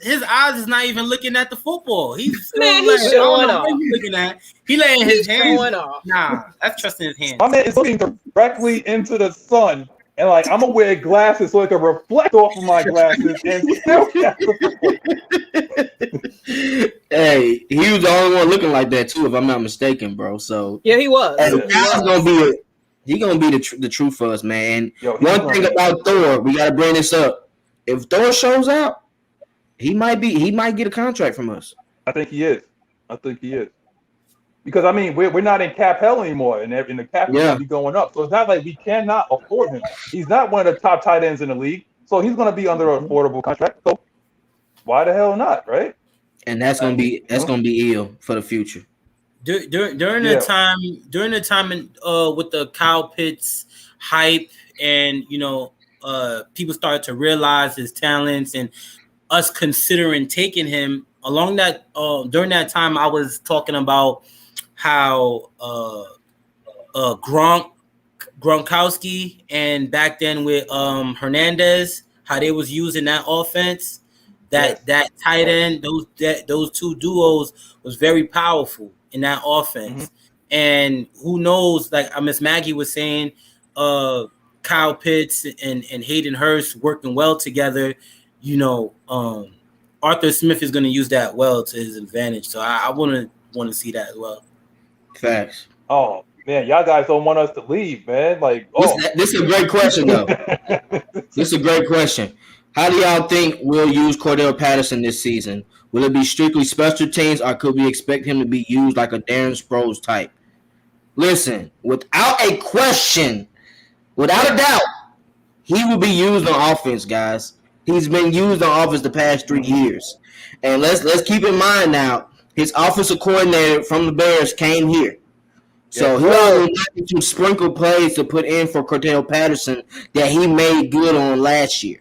his eyes is not even looking at the football. He's still showing off. He's looking at. He letting his hands. Off. Nah, that's trusting his hands. My man is looking directly into the sun, and like I'm gonna wear glasses so it can reflect off of my glasses and still. Hey, he was the only one looking like that too, if I'm not mistaken, bro. So yeah, he was. He's gonna be the truth for us, man. One thing about Thor, we gotta bring this up. If Thor shows out, he might get a contract from us. I think he is. Because I mean, we're not in cap hell anymore, and the cap is gonna be going up. So it's not like we cannot afford him. He's not one of the top tight ends in the league, so he's gonna be under an affordable contract. So why the hell not, right? And that's gonna be ill for the future. During the time with the Kyle Pitts hype, and people started to realize his talents, and us considering taking him along that. During that time, I was talking about how Gronkowski and back then with Hernandez, how they was using that offense, that tight end, those two duos was very powerful in that offense. And who knows, like Miss Maggie was saying, Kyle Pitts and Hayden Hurst working well together, Arthur Smith is going to use that well to his advantage. So I want to see that as well. Facts. Oh man, y'all guys don't want us to leave, man. Like, this is a great question though. This is a great question. How do y'all think we'll use Cordell Patterson this season? Will it be strictly special teams, or could we expect him to be used like a Darren Sproles type? Listen, without a question, without a doubt, he will be used on offense, guys. He's been used on offense the past 3 years. And let's keep in mind now, his offensive coordinator from the Bears came here. So he already got some sprinkle plays to put in for Cordell Patterson that he made good on last year.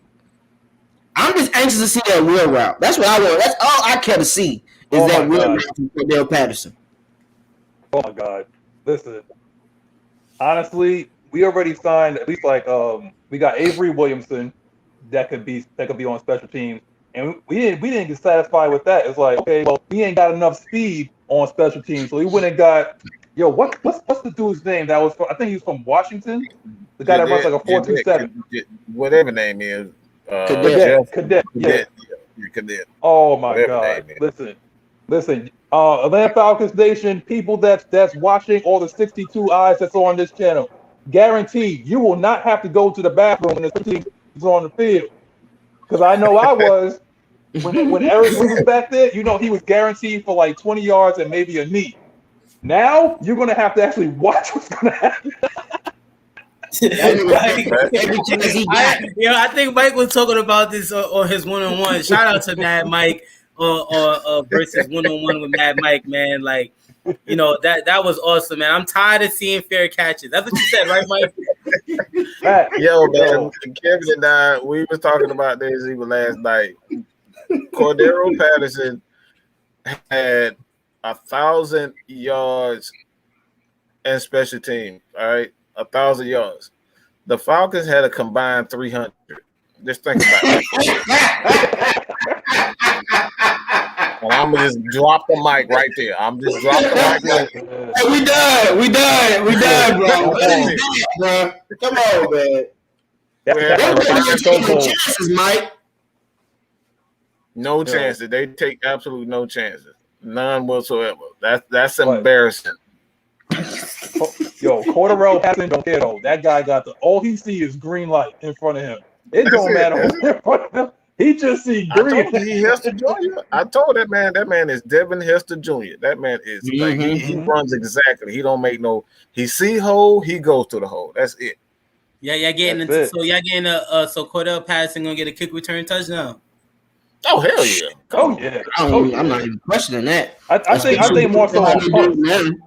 I'm just anxious to see that wheel route. That's what I want. That's all I care to see is that wheel route from Cordell Patterson. Oh my God! Listen, honestly, we already signed at least we got Avery Williamson that could be on special teams, and we didn't get satisfied with that. It's like, okay, well, we ain't got enough speed on special teams, so we went and got what's the dude's name that was from, I think he was from Washington, the guy that runs like a 4.27, whatever name is. Cadet. Oh my God! Listen. Atlanta Falcons Nation, people that's watching, all the 62 eyes that's on this channel, guaranteed you will not have to go to the bathroom when the team is on the field. Because I know I was when Eric was back there. You know he was guaranteed for like 20 yards and maybe a knee. Now you're gonna have to actually watch what's gonna happen. I think Mike was talking about this on his one-on-one. Shout out to Mad Mike versus one-on-one with Mad Mike, man. Like, you know, that was awesome, man. I'm tired of seeing fair catches. That's what you said, right, Mike? Yo, man, Kevin and I, we was talking about this even last night. Cordell Patterson had 1,000 yards and special team. All right. 1,000 yards. The Falcons had a combined 300. Just think about it. And I'm gonna just drop the mic right there. I'm just dropping the mic right there. Hey, we done, bro. Come on, man. Chances, Mike. No chances. They take absolutely no chances. None whatsoever. That's embarrassing. Yo, Cordell Patterson don't care though. That guy got all he see is green light in front of him. It don't matter who's in front of him. He just see green. I told you Hester Jr. I told that man is Devin Hester Jr. That man is like he runs exactly. He don't make no. He see hole, he goes to the hole. That's it. Yeah, y'all getting into, so y'all getting so Cordell Patterson gonna get a kick return touchdown. Oh hell yeah! Yeah. I'm not even questioning that. I think more so on punt.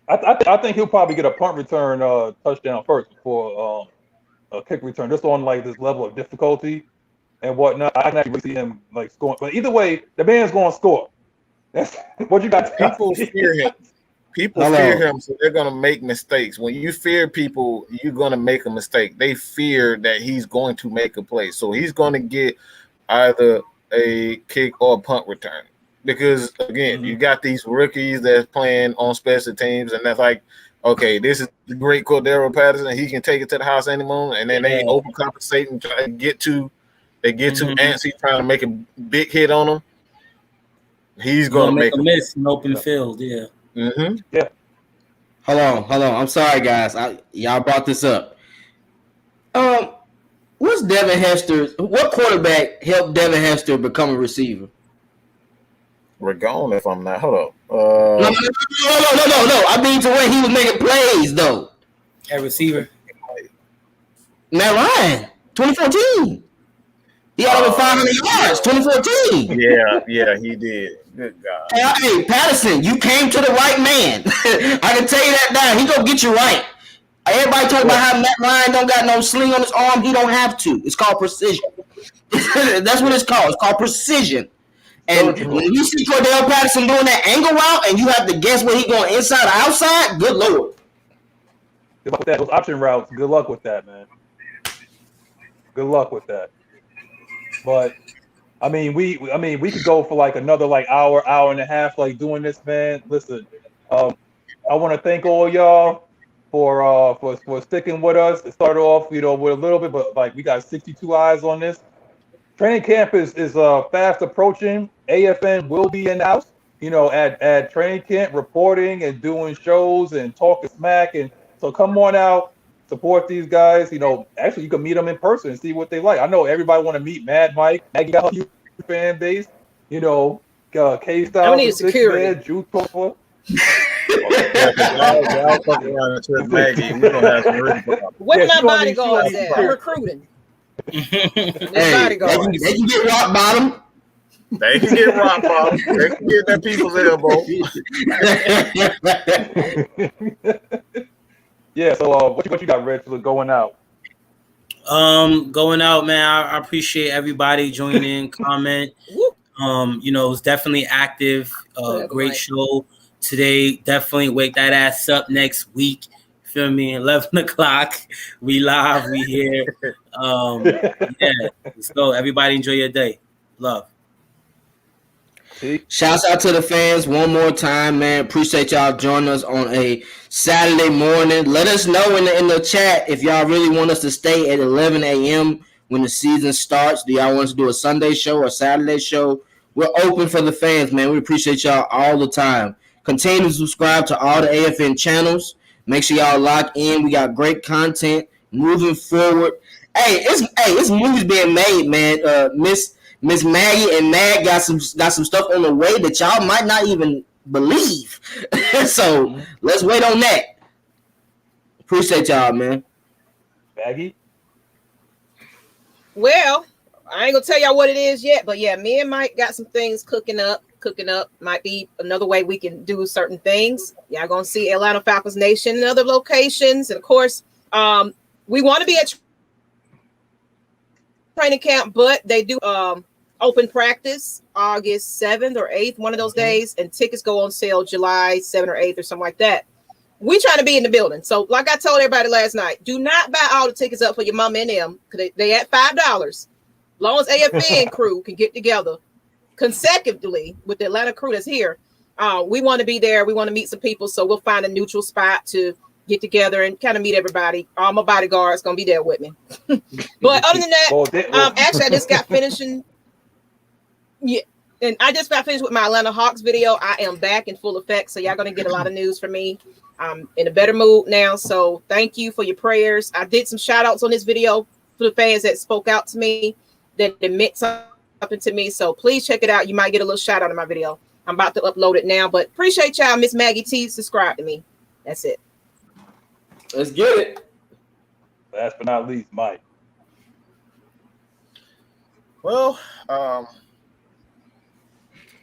I think he'll probably get a punt return touchdown first before a kick return, just on like this level of difficulty and whatnot. I can actually see him like scoring, but either way, the man's going to score. That's what you got. People fear him. People fear him, so they're going to make mistakes. When you fear people, you're going to make a mistake. They fear that he's going to make a play, so he's going to get either a kick or a punt return. Because again, you got these rookies that's playing on special teams, and that's like, okay, this is the great Cordell Patterson, and he can take it to the house any moment, and then they overcompensate and try to get too antsy trying to make a big hit on him. He's going to make a miss in open field, Yeah. Hold on. I'm sorry, guys. Y'all brought this up. What's Devin Hester? What quarterback helped Devin Hester become a receiver? We're gone if I'm not. Hold up. No. I mean, to where he was making plays, though. At receiver. Matt Ryan, 2014. He had over 500 yards, 2014. Yeah, he did. Good God. Hey, Patterson, you came to the right man. I can tell you that now. He gonna get you right. Everybody talking about how Matt Ryan don't got no sling on his arm. He don't have to. It's called precision. That's what it's called. It's called precision. And when you see Cordell Patterson doing that angle route and you have to guess where he going inside or outside, good Lord. Good luck with that. Those option routes, good luck with that, man. Good luck with that. But I mean, we could go for like another like hour and a half like doing this, man. Listen, I want to thank all y'all for sticking with us. It started off, with a little bit, but like we got 62 eyes on this. Training camp is fast approaching. AFN will be in the house, at training camp, reporting and doing shows and talking smack. And so come on out, support these guys. Actually, you can meet them in person and see what they like. I know everybody want to meet Mad Mike. Maggie got a huge fan base. KSTYLZ, I need security. Juke Topher. Where my bodyguards at? I'm recruiting. Hey, they can get rock bottom. They can get rock bottom. They can get that people's elbow. Yeah. So what you got, Reg, for going out? Going out, man. I appreciate everybody joining in, comment. It's definitely active. Great show today. Definitely wake that ass up next week. Feel me? 11 o'clock. We live. We here. Yeah. Let's go. Everybody enjoy your day. Love. Shouts out to the fans one more time, man. Appreciate y'all joining us on a Saturday morning. Let us know in the chat if y'all really want us to stay at 11 a.m. when the season starts. Do y'all want us to do a Sunday show or Saturday show? We're open for the fans, man. We appreciate y'all all the time. Continue to subscribe to all the AFN channels. Make sure y'all lock in. We got great content moving forward. Hey, it's movies being made, man. Miss Maggie and Mag got some stuff on the way that y'all might not even believe. So let's wait on that. Appreciate y'all, man. Maggie? Well, I ain't gonna tell y'all what it is yet, but yeah, me and Mike got some things cooking up. Might be another way we can do certain things. Y'all gonna see Atlanta Falcons Nation and other locations, and of course, we want to be at training camp, but they do open practice August 7th or 8th, one of those days, and tickets go on sale July 7th or 8th or something like that. We try to be in the building. So like I told everybody last night, do not buy all the tickets up for your mom and them, because they at $5. Long as AFN crew can get together consecutively with the Atlanta crew that's here, we want to be there. We want to meet some people, so we'll find a neutral spot to get together and kind of meet everybody. All my bodyguards gonna be there with me. But other than that, actually, I just got finishing. Yeah, and I just got finished with my Atlanta Hawks video. I am back in full effect, so y'all gonna get a lot of news from me. I'm in a better mood now, so thank you for your prayers. I did some shout outs on this video for the fans that spoke out to me, that it meant something to me. So please check it out. You might get a little shout out in my video. I'm about to upload it now, but appreciate y'all. Miss Maggie T, subscribe to me. That's it. Let's get it. Last but not least, Mike. Well,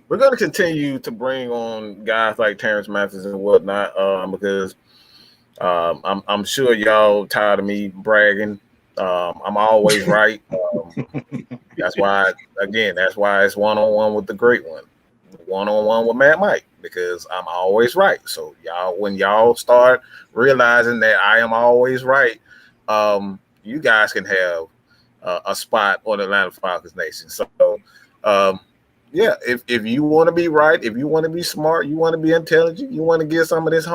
we're going to continue to bring on guys like Terrence Mathis and whatnot, because I'm sure y'all tired of me bragging. I'm always right. That's why it's one-on-one with the great one, one-on-one with Mad Mike, because I'm always right. So when y'all start realizing that I am always right, you guys can have a spot on Atlanta Falcons Nation. So, yeah, if you want to be right, if you want to be smart, you want to be intelligent, you want to get some of this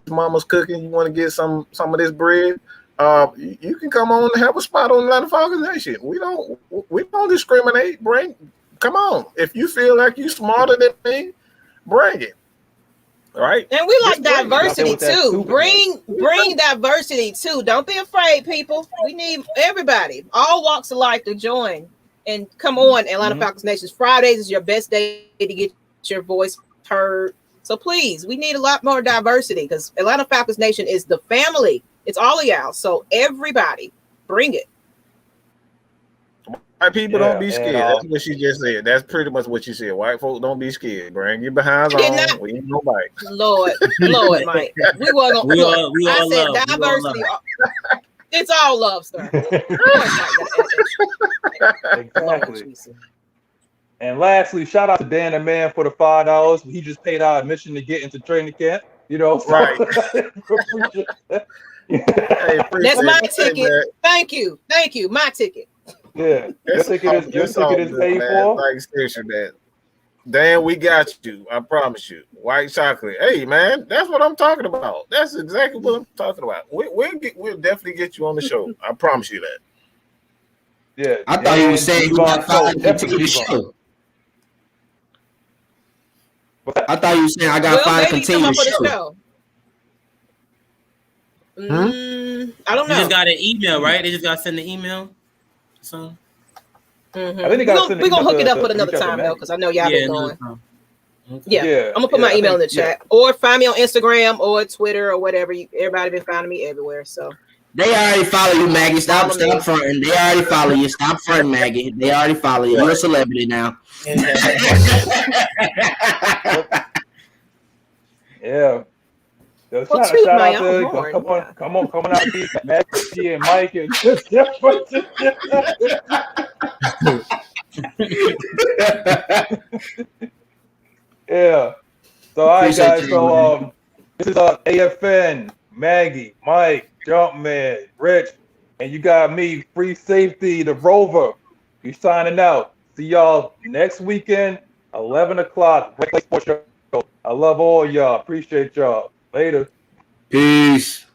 mama's cooking, you want to get some of this bread, you can come on and have a spot on Atlanta Falcons Nation. We don't discriminate. Come on. If you feel like you smarter than me, bring it. All right. And we like diversity too. Bring diversity too. Don't be afraid, people. We need everybody, all walks of life, to join and come on Atlanta Falcons Nation. Fridays is your best day to get your voice heard. So please, we need a lot more diversity, because Atlanta Falcons Nation is the family. It's all of y'all. So everybody, bring it. White people don't be scared. That's what she just said. That's pretty much what she said. White folks don't be scared. Bring your behinds on. We ain't nobody. Lord, Mike. We all said love. Diversity. It's all love, sir. Exactly. And lastly, shout out to Dan the Man for the $5. He just paid our admission to get into training camp. Right. That's my ticket. Thank you. My ticket. Yeah, your ticket is paid for. Thanks, man. Dan, we got you. I promise you. White chocolate. Hey, man, that's what I'm talking about. That's exactly what I'm talking about. We'll definitely get you on the show. I promise you that. Yeah. I thought he was and saying he Devon got fired Choate, to continue the definitely Devon. show. I thought you were saying I got Well, fired to maybe he's talking continue about the for the show. show. I don't You know. just got an email, right? They just got to send the email. So I think they got We're gonna hook it up with another time though, because I know y'all been another going. time. Okay. Yeah, I'm gonna put my email in the yeah. chat, or find me on Instagram or Twitter or whatever. Everybody been finding me everywhere. So They already follow you, Maggie. Stop Follow me. fronting. They already follow you. Stop fronting, Maggie. They already follow you. You're a celebrity now. Yeah. So Well, shout toot out my to own horn, come on, coming out to Maggie and Mike and yeah. So all right, guys. So this is AFN, Maggie, Mike, Jumpman, Rich, and you got me, Free Safety, the Rover. We signing out. See y'all next weekend, 11 o'clock. Great Sports Show. I love all y'all. Appreciate y'all. Later. Peace.